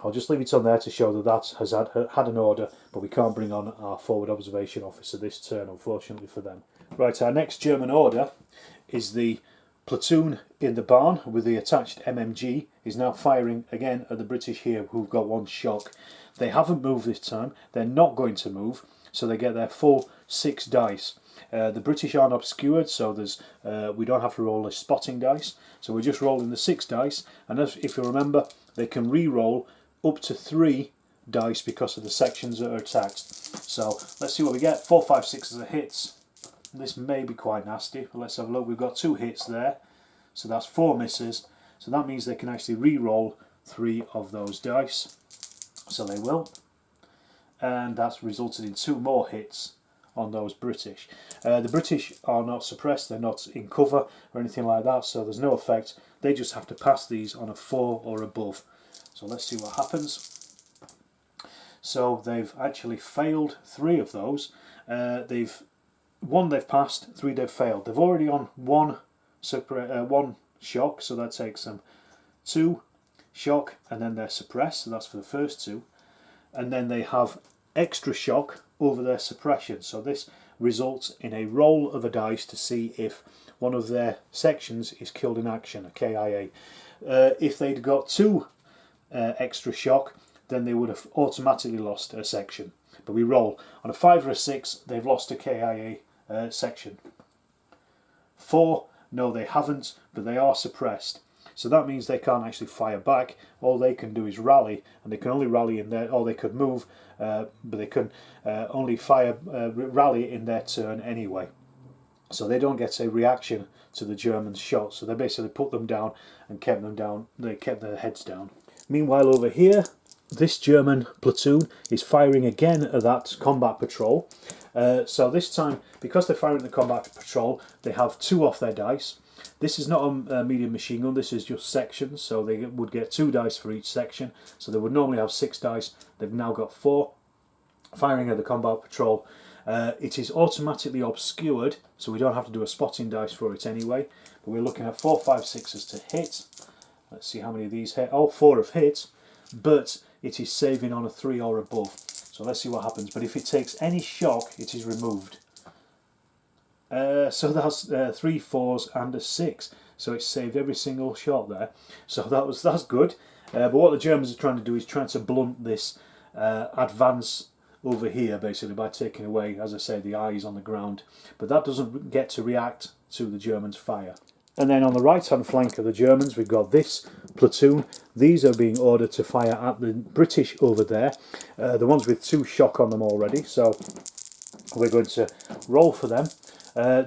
I'll just leave it on there to show that that has had an order, but we can't bring on our forward observation officer this turn, unfortunately for them. Right, our next German order is the platoon in the barn with the attached MMG is now firing again at the British here, who've got 1 shock. They haven't moved this time, they're not going to move, so they get their full 6 dice. The British aren't obscured, so there's we don't have to roll a spotting dice, so we're just rolling the 6 dice, and if you remember, they can re-roll up to 3 dice because of the sections that are attacked. So let's see what we get. 4, 5, 6 as a hits. This may be quite nasty, but let's have a look. We've got 2 hits there, so that's 4 misses, so that means they can actually re-roll 3 of those dice, so they will, and that's resulted in 2 more hits on those British. The British are not suppressed, they're not in cover or anything like that, so there's no effect. They just have to pass these on a 4 or above. So let's see what happens. So they've actually failed 3 of those. One they've passed, 3 they've failed. They've already on 1 shock, so that takes them 2 shock, and then they're suppressed, so that's for the first 2. And then they have extra shock over their suppression, so this results in a roll of a dice to see if one of their sections is killed in action, a KIA. If they'd got 2 extra shock, then they would have automatically lost a section. But we roll on a 5 or a 6, they've lost a KIA section. 4, no they haven't, but they are suppressed. So that means they can't actually fire back. All they can do is rally, and they can only rally in their, or they could move, but they can only rally in their turn anyway. So they don't get a reaction to the Germans' shot. So they basically put them down and kept them down. They kept their heads down. Meanwhile, over here, this German platoon is firing again at that combat patrol. So this time, because they're firing at the combat patrol, they have 2 off their dice. This is not a medium machine gun, this is just sections, so they would get 2 dice for each section. So they would normally have 6 dice, they've now got 4. Firing at the combat patrol. It is automatically obscured, so we don't have to do a spotting dice for it anyway. But we're looking at 4, 5, 6s to hit. Let's see how many of these hit. Oh, 4 have hit, but it is saving on a 3 or above. So let's see what happens. But if it takes any shock, it is removed. So that's 3 4s and a 6. So it's saved every single shot there. So that's good. But what the Germans are trying to do is trying to blunt this advance over here, basically, by taking away, as I say, the eyes on the ground. But that doesn't get to react to the Germans' fire. And then on the right-hand flank of the Germans, we've got this platoon. These are being ordered to fire at the British over there, the ones with 2 shock on them already. So we're going to roll for them.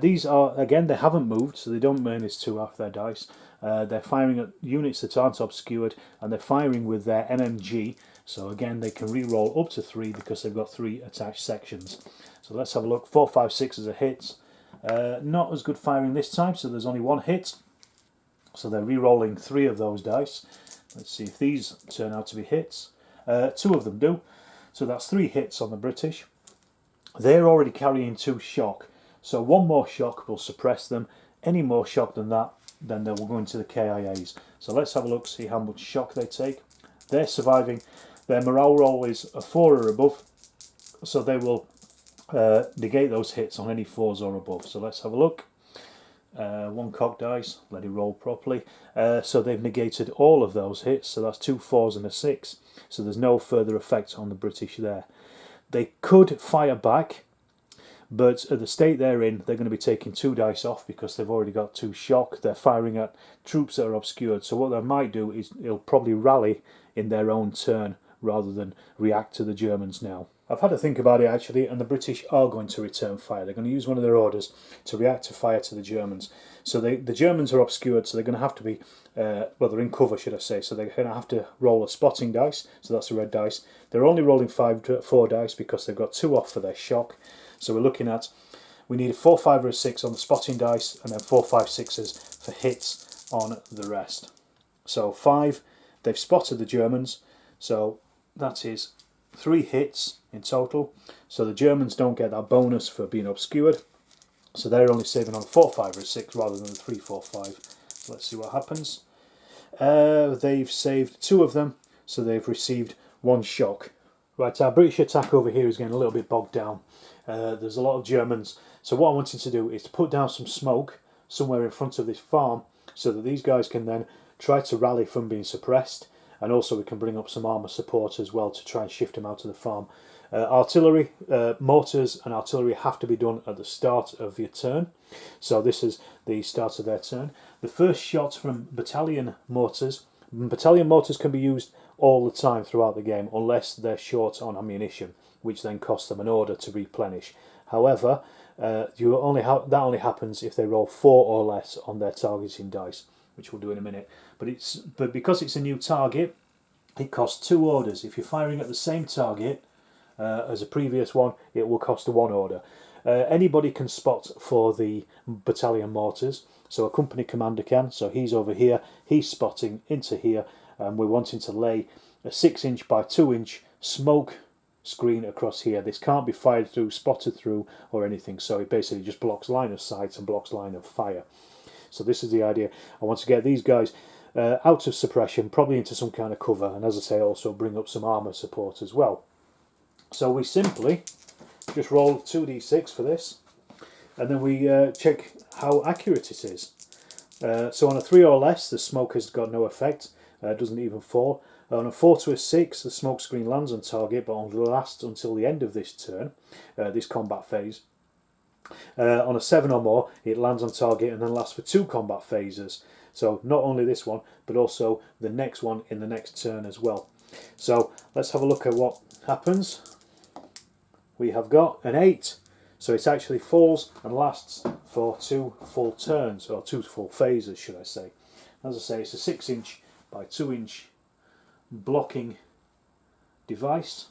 These are, again, they haven't moved, so they don't minus 2 off their dice. They're firing at units that aren't obscured, and they're firing with their MMG, So again, they can re-roll up to 3 because they've got 3 attached sections. So let's have a look. 4, 5, 6 is a hit. Not as good firing this time, so there's only 1 hit. So they're re-rolling 3 of those dice. Let's see if these turn out to be hits. 2 of them do. So that's 3 hits on the British. They're already carrying 2 shock. So 1 more shock will suppress them. Any more shock than that, then they will go into the KIAs. So let's have a look, see how much shock they take. They're surviving. Their morale roll is a 4 or above. So they will negate those hits on any 4s or above. So let's have a look. 1 cock dice, let it roll properly. So they've negated all of those hits, so that's 2 4s and a 6. So there's no further effect on the British there. They could fire back, but at the state they're in, they're going to be taking 2 dice off because they've already got 2 shock. They're firing at troops that are obscured. So what they might do is it'll probably rally in their own turn rather than react to the Germans now. I've had to think about it actually, and the British are going to return fire. They're going to use one of their orders to react to fire to the Germans. So the Germans are obscured, so they're going to have to be, well, they're in cover, should I say, so they're going to have to roll a spotting dice, so that's a red dice. They're only rolling 4 dice because they've got 2 off for their shock. So we're looking at, we need a 4, 5 or a 6 on the spotting dice, and then 4, 5, 6s for hits on the rest. So 5, they've spotted the Germans, so that is 3 hits in total. So the Germans don't get that bonus for being obscured. So they're only saving on 4, 5 or 6 rather than 3, 4, 5. Let's see what happens. They've saved 2 of them, so they've received 1 shock. Right, our British attack over here is getting a little bit bogged down. There's a lot of Germans. So what I wanted to do is to put down some smoke somewhere in front of this farm so that these guys can then try to rally from being suppressed. And also we can bring up some armour support as well to try and shift them out of the farm. Artillery, mortars and artillery have to be done at the start of your turn. So this is the start of their turn. The first shot from battalion mortars can be used all the time throughout the game unless they're short on ammunition, which then costs them an order to replenish. However, that only happens if they roll 4 or less on their targeting dice, which we'll do in a minute. But because it's a new target, it costs 2 orders. If you're firing at the same target as a previous one, it will cost 1 order. Anybody can spot for the battalion mortars, so a company commander can. So he's over here, he's spotting into here, and we're wanting to lay a 6-inch by 2-inch smoke screen across here. This can't be fired through, spotted through, or anything, so it basically just blocks line of sight and blocks line of fire. So this is the idea. I want to get these guys out of suppression, probably into some kind of cover, and as I say, also bring up some armour support as well. So we simply just roll 2d6 for this, and then we check how accurate it is. So on a 3 or less, the smoke has got no effect, doesn't even fall. On a 4 to a 6, the smoke screen lands on target, but only lasts until the end of this turn, this combat phase. On a 7 or more, it lands on target and then lasts for 2 combat phases. So not only this one, but also the next one in the next turn as well. So let's have a look at what happens. We have got an 8. So it actually falls and lasts for 2 full turns, or 2 full phases, should I say. As I say, it's a 6-inch by 2-inch blocking device.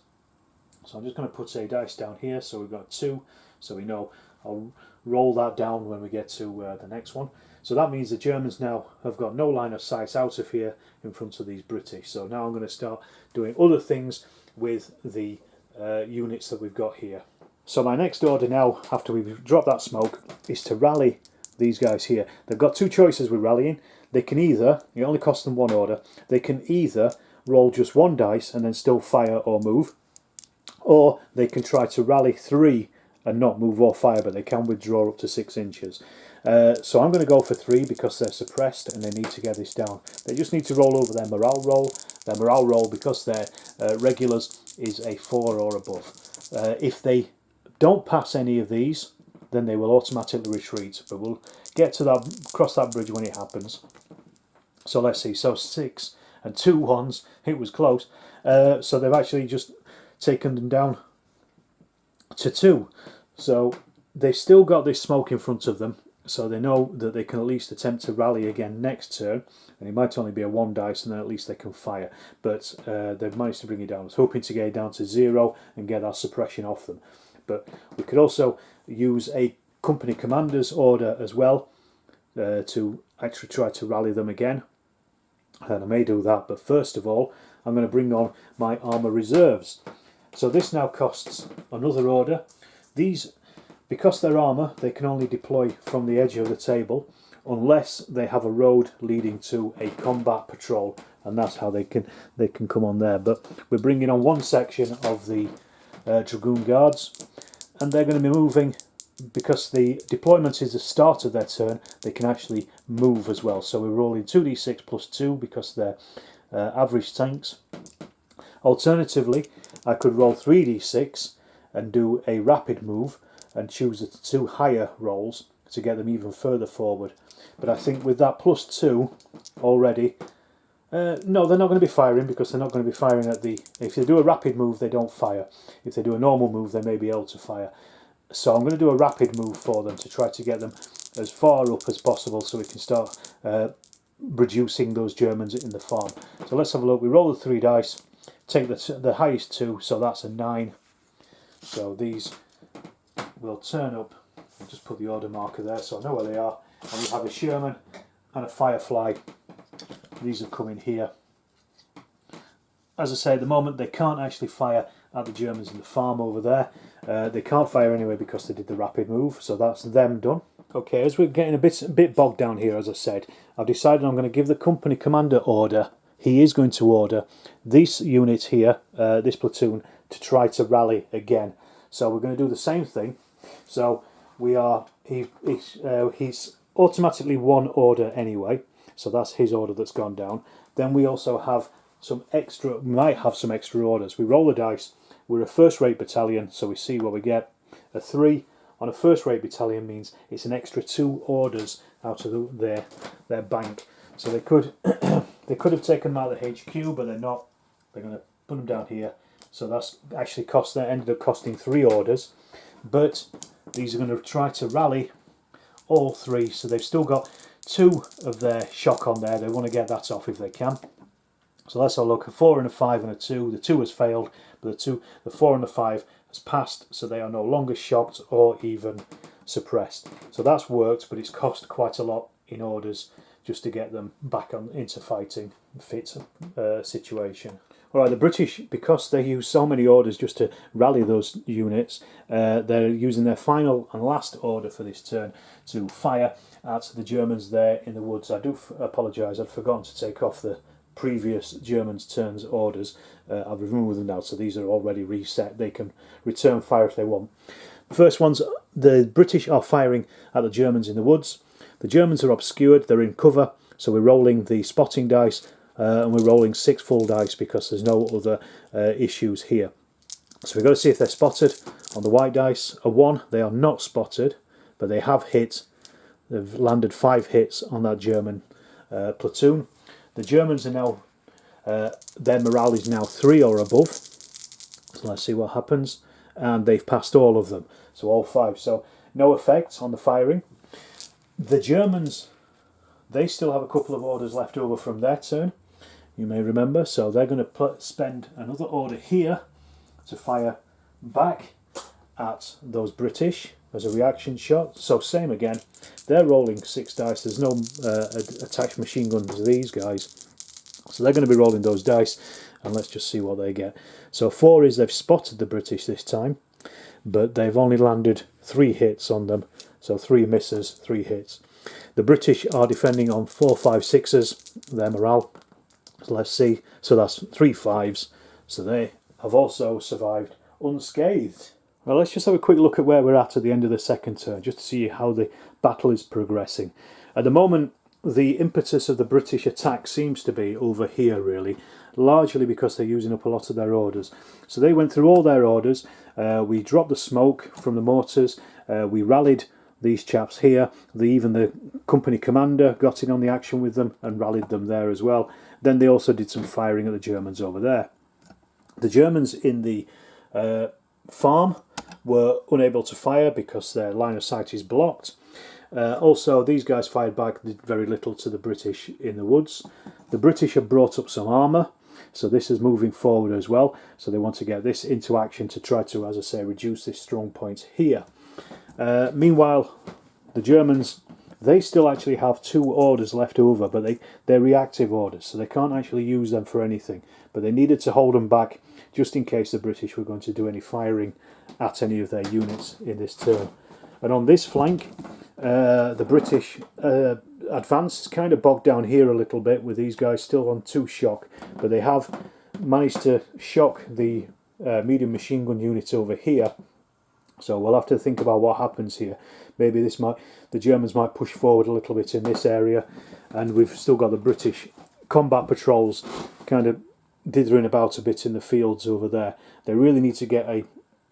So I'm just going to put a dice down here, so we've got 2, so we know. I'll roll that down when we get to the next one. So that means the Germans now have got no line of sight out of here in front of these British. So now I'm going to start doing other things with the units that we've got here. So my next order now, after we've dropped that smoke, is to rally these guys here. They've got 2 choices with rallying. They can either, it only costs them 1 order, they can either roll just 1 dice and then still fire or move, or they can try to rally 3 and not move or fire, but they can withdraw up to 6 inches. So I'm going to go for 3 because they're suppressed and they need to get this down. They just need to roll over their morale roll. Their morale roll, because they're regulars, is a 4 or above. If they don't pass any of these, then they will automatically retreat. But we'll get to that, cross that bridge when it happens. So let's see. So 6 and 2 1s. It was close. So they've actually just taken them down to 2. So they've still got this smoke in front of them. so they know that they can at least attempt to rally again next turn, and it might only be a 1 dice, and then at least they can fire. But they've managed to bring it down. I was hoping to get it down to 0 and get our suppression off them. But we could also use a company commander's order as well to actually try to rally them again. And I may do that, but first of all, I'm going to bring on my armour reserves. So this now costs another order. These, because they're armour, they can only deploy from the edge of the table unless they have a road leading to a combat patrol, and that's how they can come on there. But we're bringing on one section of the Dragoon Guards, and they're going to be moving. Because the deployment is the start of their turn, they can actually move as well. So we're rolling 2d6 plus 2 because they're average tanks. Alternatively, I could roll 3d6 and do a rapid move and choose the 2 higher rolls to get them even further forward. But I think with that plus 2 already, no, they're not going to be firing, because they're not going to be firing at the... If they do a rapid move, they don't fire. If they do a normal move, they may be able to fire. So I'm going to do a rapid move for them to try to get them as far up as possible so we can start reducing those Germans in the farm. So let's have a look. We roll the 3 dice, take the highest 2, so that's a 9. So these will turn up. I'll just put the order marker there so I know where they are. And we have a Sherman and a Firefly. These have come in here. As I say, at the moment they can't actually fire at the Germans in the farm over there. They can't fire anyway because they did the rapid move, so that's them done. Okay, as we're getting a bit bogged down here, as I said, I've decided I'm going to give the company commander order. He is going to order this unit here, this platoon, to try to rally again. So we're going to do the same thing. So we are he's automatically 1 order anyway, so that's his order that's gone down. Then we also have some extra, we might have some extra orders. We roll the dice. We're a first-rate battalion, so we see what we get. A 3 on a first-rate battalion means it's an extra 2 orders out of their bank. So they could they could have taken them out of the HQ, but they're not. They're going to put them down here. So that's actually ended up costing 3 orders. But these are going to try to rally all 3. So they've still got 2 of their shock on there. They want to get that off if they can. So let's have a look. A 4 and a 5 and a 2. The 2 has failed, but the 4 and the 5 has passed, so they are no longer shocked or even suppressed. So that's worked, but it's cost quite a lot in orders just to get them back into fighting fit situation. Alright, the British, because they use so many orders just to rally those units, they're using their final and last order for this turn to fire at the Germans there in the woods. I do apologise, I'd forgotten to take off the previous Germans' turns orders. I've removed them now, so these are already reset. They can return fire if they want. First ones, the British are firing at the Germans in the woods. The Germans are obscured, they're in cover, so we're rolling the spotting dice, and we're rolling 6 full dice because there's no other issues here. So we've got to see if they're spotted. On the white dice, a 1, they are not spotted, but they have hit. They've landed 5 hits on that German platoon. The Germans are now, their morale is now 3 or above. So let's see what happens. And they've passed all of them, so all 5. So no effect on the firing. The Germans, they still have a couple of orders left over from their turn, you may remember. So they're going to spend another order here to fire back at those British as a reaction shot. So same again, they're rolling 6 dice. There's no attached machine gun to these guys, so they're going to be rolling those dice, and let's just see what they get. So 4 is they've spotted the British this time, but they've only landed 3 hits on them, so 3 misses, 3 hits. The British are defending on 4, 5, 6s, their morale. So let's see, so that's 3 5s, so they have also survived unscathed. Well, let's just have a quick look at where we're at the end of the second turn, just to see how the battle is progressing. At the moment, the impetus of the British attack seems to be over here, really, largely because they're using up a lot of their orders. So they went through all their orders, we dropped the smoke from the mortars, we rallied these chaps here, even the company commander got in on the action with them and rallied them there as well. Then they also did some firing at the Germans over there. The Germans in the farm were unable to fire because their line of sight is blocked. Also, these guys fired back, did very little to the British in the woods. The British have brought up some armour, so this is moving forward as well. So they want to get this into action to try to, as I say, reduce this strong point here. Meanwhile, the Germans, they still actually have 2 orders left over, but they're reactive orders, so they can't actually use them for anything. But they needed to hold them back just in case the British were going to do any firing at any of their units in this turn. And on this flank, the British advance is kind of bogged down here a little bit with these guys still on 2 shock, but they have managed to shock the medium machine gun unit over here. So we'll have to think about what happens here. Maybe the Germans might push forward a little bit in this area, and we've still got the British combat patrols kind of dithering about a bit in the fields over there. They really need to get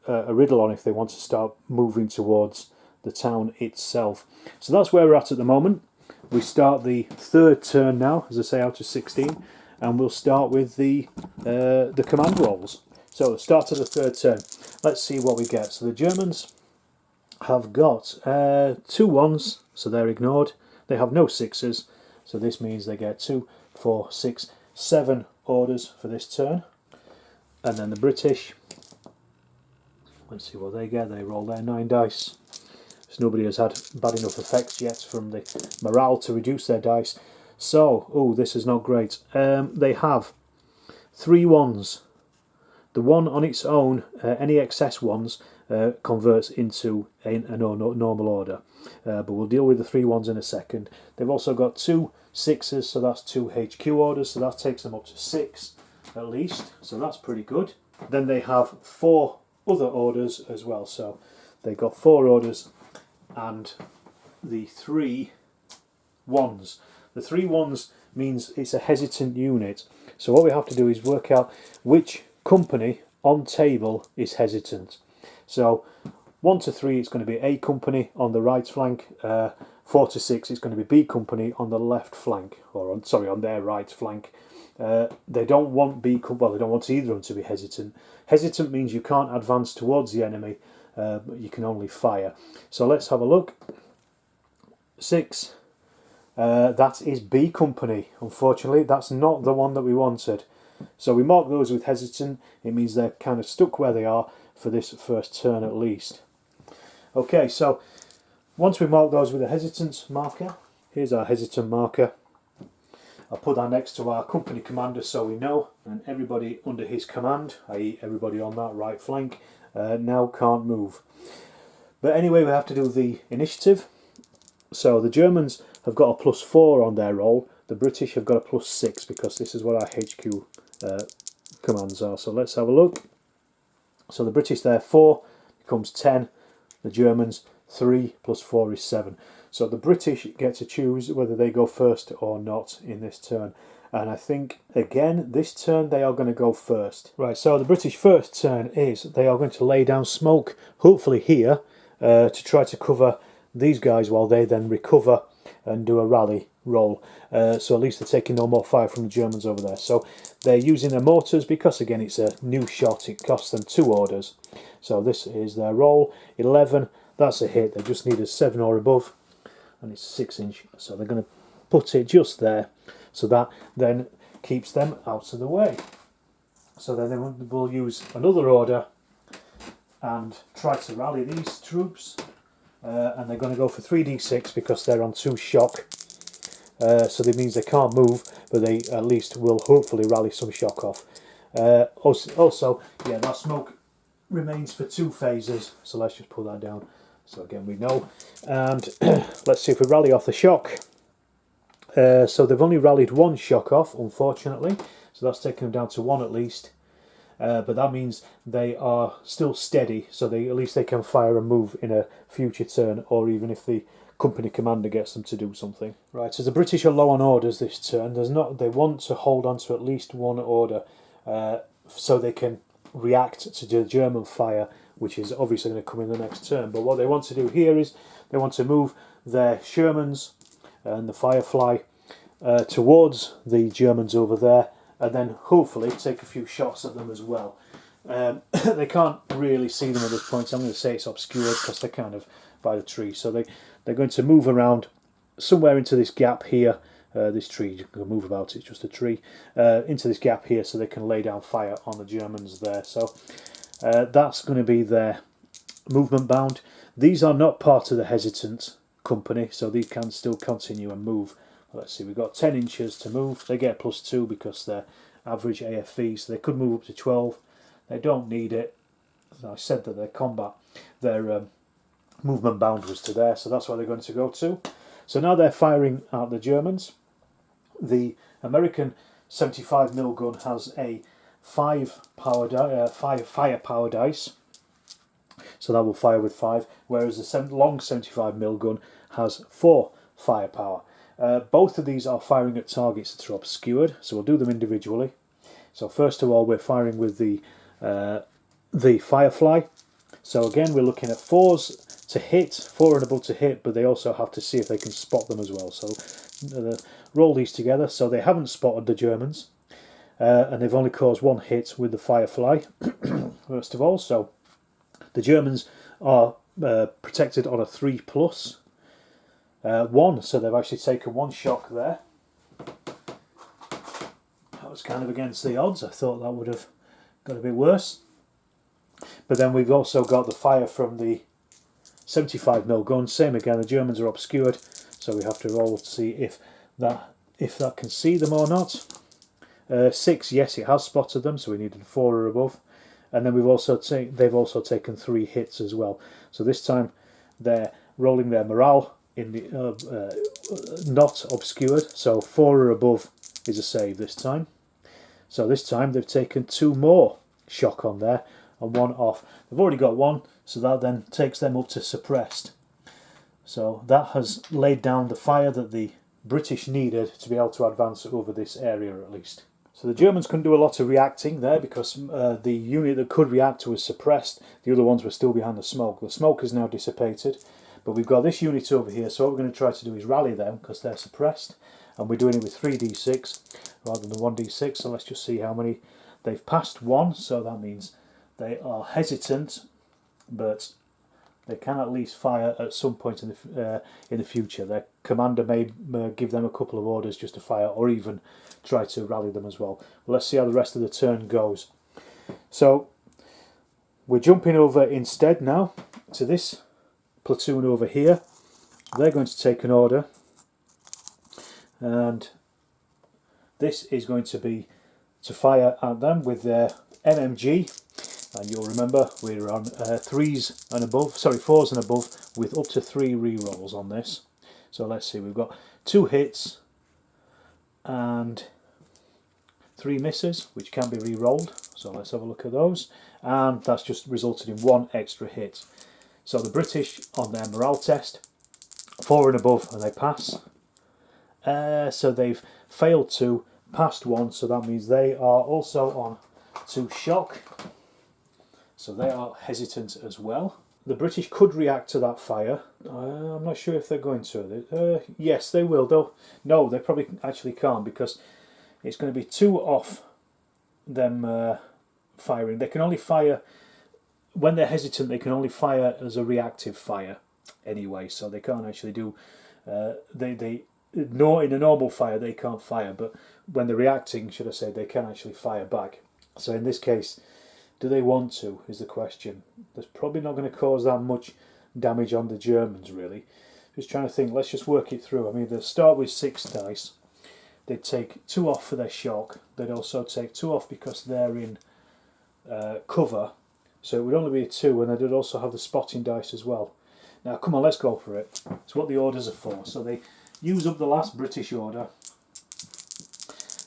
a riddle on if they want to start moving towards the town itself. So that's where we're at the moment. We start the 3rd turn now, as I say, out of 16, and we'll start with the command rolls. So the start of the 3rd turn. Let's see what we get. So the Germans have got 2 1s, so they're ignored. They have no 6s, so this means they get 2, 4, 6, 7 orders for this turn. And then the British, let's see what they get. They roll their 9 dice. So nobody has had bad enough effects yet from the morale to reduce their dice. So, oh, this is not great. They have 3 1s. The 1 on its own, any excess 1s, converts into a normal order. But we'll deal with the 3 1s in a second. They've also got 2 6s, so that's 2 HQ orders, so that takes them up to 6 at least. So that's pretty good. Then they have 4 other orders as well. So they've got 4 orders and the 3 1s. The 3 1s means it's a hesitant unit. So what we have to do is work out which company on table is hesitant. So 1 to 3 is going to be A company on the right flank. 4 to 6 is going to be B company on the left flank, or on their right flank. They don't want B company. Well, they don't want either of them to be hesitant. Hesitant means you can't advance towards the enemy, but you can only fire. So let's have a look. 6. That is B company. Unfortunately, that's not the one that we wanted. So we mark those with hesitant. It means they're kind of stuck where they are for this first turn at least. Okay, so once we mark those with a hesitant marker, here's our hesitant marker. I'll put that next to our company commander so we know, and everybody under his command, i.e. everybody on that right flank, now can't move. But anyway, we have to do the initiative. So the Germans have got a +4 on their roll. The British have got a +6 because this is what our HQ commands are. So let's have a look. So the British there 4 becomes 10. The Germans 3 + 4 is 7. So the British get to choose whether they go first or not in this turn. And I think, again, this turn they are going to go first. Right, so the British first turn is they are going to lay down smoke, hopefully here, to try to cover these guys while they then recover and do a rally roll. So at least they're taking no more fire from the Germans over there. So they're using their mortars because, again, it's a new shot. It costs them 2 orders. So this is their roll. 11, that's a hit. They just need a 7 or above. And it's 6 inch. So they're going to put it just there. So that then keeps them out of the way. So then they will use another order and try to rally these troops. And they're going to go for 3d6 because they're on 2 shock. So that means they can't move, but they at least will hopefully rally some shock off. Also, yeah, that smoke remains for 2 phases, so let's just put that down. So again, we know. And let's see if we rally off the shock. So they've only rallied 1 shock off, unfortunately. So that's taken them down to 1 at least. But that means they are still steady, so at least they can fire and move in a future turn, or even if the company commander gets them to do something. Right, so the British are low on orders this turn. They want to hold on to at least 1 order so they can react to the German fire, which is obviously going to come in the next turn. But what they want to do here is they want to move their Shermans and the Firefly towards the Germans over there, and then hopefully take a few shots at them as well. They can't really see them at this point, so I'm going to say it's obscured because they're kind of by the tree. So they're going to move around somewhere into this gap here. This tree, you can move about, it's just a tree, into this gap here so they can lay down fire on the Germans there. So that's going to be their movement bound. These are not part of the hesitant company, so these can still continue and move. Let's see, we've got 10 inches to move. They get +2 because they're average AFV, so they could move up to 12. They don't need it. As I said that their combat, their movement bound was to there, so that's where they're going to go to. So now they're firing at the Germans. The American 75mm gun has a 5 firepower dice, so that will fire with 5, whereas the long 75mm gun has 4 firepower. Both of these are firing at targets that are obscured, so we'll do them individually. So first of all, we're firing with the Firefly. So again, we're looking at 4s to hit, 4 and above to hit, but they also have to see if they can spot them as well. So roll these together. So they haven't spotted the Germans, and they've only caused 1 hit with the Firefly, first of all. So the Germans are protected on a 3+. 1, so they've actually taken 1 shock there. That was kind of against the odds. I thought that would have got a bit worse. But then we've also got the fire from the 75mm gun. Same again, the Germans are obscured, so we have to roll to see if that can see them or not. 6, yes, it has spotted them, so we needed 4 or above. And then they've also taken 3 hits as well. So this time they're rolling their morale in the not obscured, so 4 or above is a save this time. So this time they've taken 2 more shock on there and 1 off. They've already got 1, so that then takes them up to suppressed. So that has laid down the fire that the British needed to be able to advance over this area at least. So the Germans couldn't do a lot of reacting there because the unit that could react was suppressed. The other ones were still behind the smoke. The smoke has now dissipated, but we've got this unit over here, so what we're going to try to do is rally them because they're suppressed, and we're doing it with 3d6 rather than 1d6. So let's just see how many. They've passed 1, so that means they are hesitant, but they can at least fire at some point in the future. Their commander may give them a couple of orders just to fire, or even try to rally them as well. But let's see how the rest of the turn goes. So we're jumping over instead now to this platoon over here. They're going to take an order, and this is going to be to fire at them with their MMG. And you'll remember we're on 4s and above with up to 3 re-rolls on this. So let's see, we've got 2 hits and 3 misses, which can be re-rolled. So let's have a look at those. And that's just resulted in 1 extra hit. So the British on their morale test, 4 and above, and they pass. So they've failed 2, passed 1, so that means they are also on 2 shock. So they are hesitant as well. The British could react to that fire. I'm not sure if they're going to. Yes, they will though. No, they probably actually can't, because it's going to be 2 off them firing. They can only fire, when they're hesitant, they can only fire as a reactive fire anyway, so they can't actually do, in a normal fire they can't fire, but when they're reacting, should I say, they can actually fire back. So in this case, do they want to, is the question. That's probably not going to cause that much damage on the Germans, really. Just trying to think, let's just work it through. I mean, they'll start with 6 dice. They'd take 2 off for their shock. They'd also take 2 off because they're in cover. So it would only be a 2, and they'd also have the spotting dice as well. Now, come on, let's go for it. It's what the orders are for. So they use up the last British order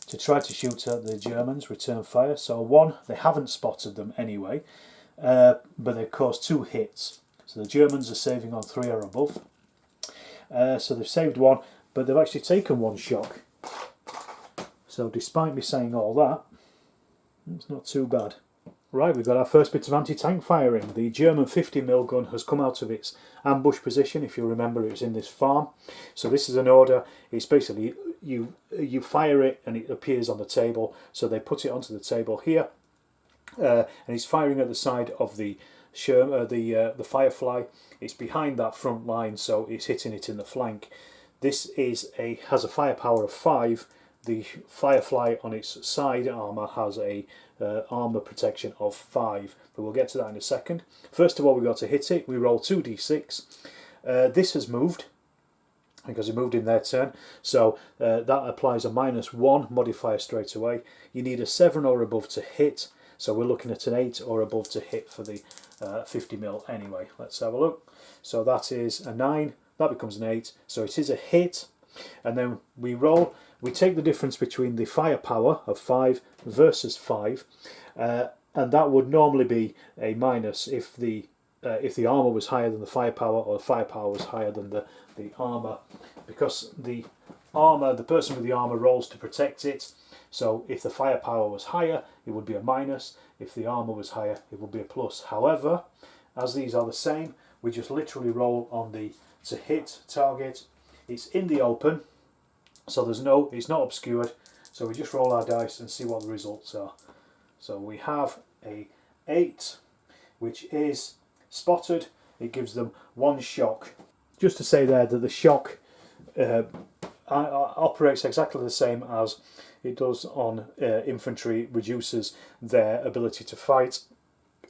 to try to shoot at the Germans, return fire. So 1, they haven't spotted them anyway, but they've caused 2 hits. So the Germans are saving on 3 or above. So they've saved 1, but they've actually taken 1 shock. So despite me saying all that, it's not too bad. Right, we've got our first bit of anti-tank firing. The German 50mm gun has come out of its ambush position. If you remember, it was in this farm. So this is an order. It's basically, you fire it and it appears on the table. So they put it onto the table here. And it's firing at the side of the the Firefly. It's behind that front line, so it's hitting it in the flank. This has a firepower of 5. The Firefly on its side armour has a armour protection of 5, but we'll get to that in a second. First of all, we've got to hit it. We roll 2d6. This has moved because it moved in their turn, so that applies a -1 modifier straight away. You need a 7 or above to hit, so we're looking at an 8 or above to hit for the 50mm anyway. Let's have a look. So that is a 9, that becomes an 8, so it is a hit. And then we roll. We take the difference between the firepower of 5 versus 5, and that would normally be a minus if the armour was higher than the firepower, or the firepower was higher than the armour, because the person with the armour rolls to protect it. So if the firepower was higher, it would be a minus. If the armour was higher, it would be a plus. However, as these are the same, we just literally roll on the to hit target. It's in the open, so it's not obscured, so we just roll our dice and see what the results are. So we have a 8, which is spotted. It gives them 1 shock. Just to say there that the shock operates exactly the same as it does on infantry, reduces their ability to fight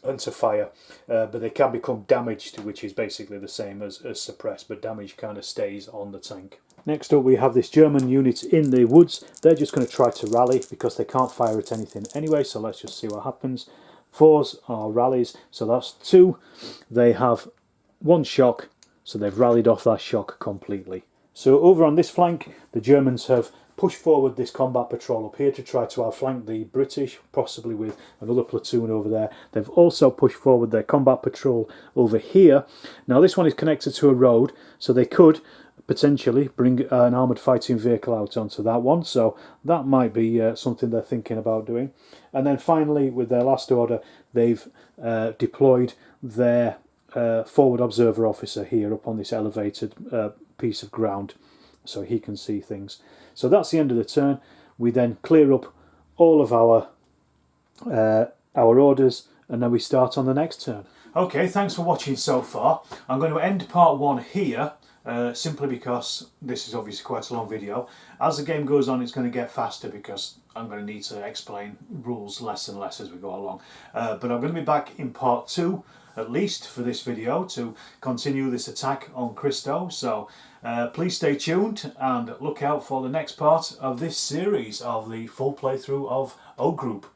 and to fire, but they can become damaged, which is basically the same as suppressed, but damage kind of stays on the tank. Next up, we have this German unit in the woods. They're just going to try to rally because they can't fire at anything anyway, so let's just see what happens. 4s are rallies, so that's 2. They have 1 shock, so they've rallied off that shock completely. So over on this flank, the Germans have pushed forward this combat patrol up here to try to outflank the British, possibly with another platoon over there. They've also pushed forward their combat patrol over here. Now this one is connected to a road, so they could potentially bring an armoured fighting vehicle out onto that one, so that might be something they're thinking about doing. And then finally, with their last order, they've deployed their forward observer officer here up on this elevated piece of ground, so he can see things. So that's the end of the turn. We then clear up all of our orders, and then we start on the next turn. Okay, thanks for watching so far. I'm going to end part 1 here, simply because this is obviously quite a long video. As the game goes on, it's going to get faster because I'm going to need to explain rules less and less as we go along. But I'm going to be back in part 2, at least for this video, to continue this attack on Christo. So please stay tuned and look out for the next part of this series of the full playthrough of O Group.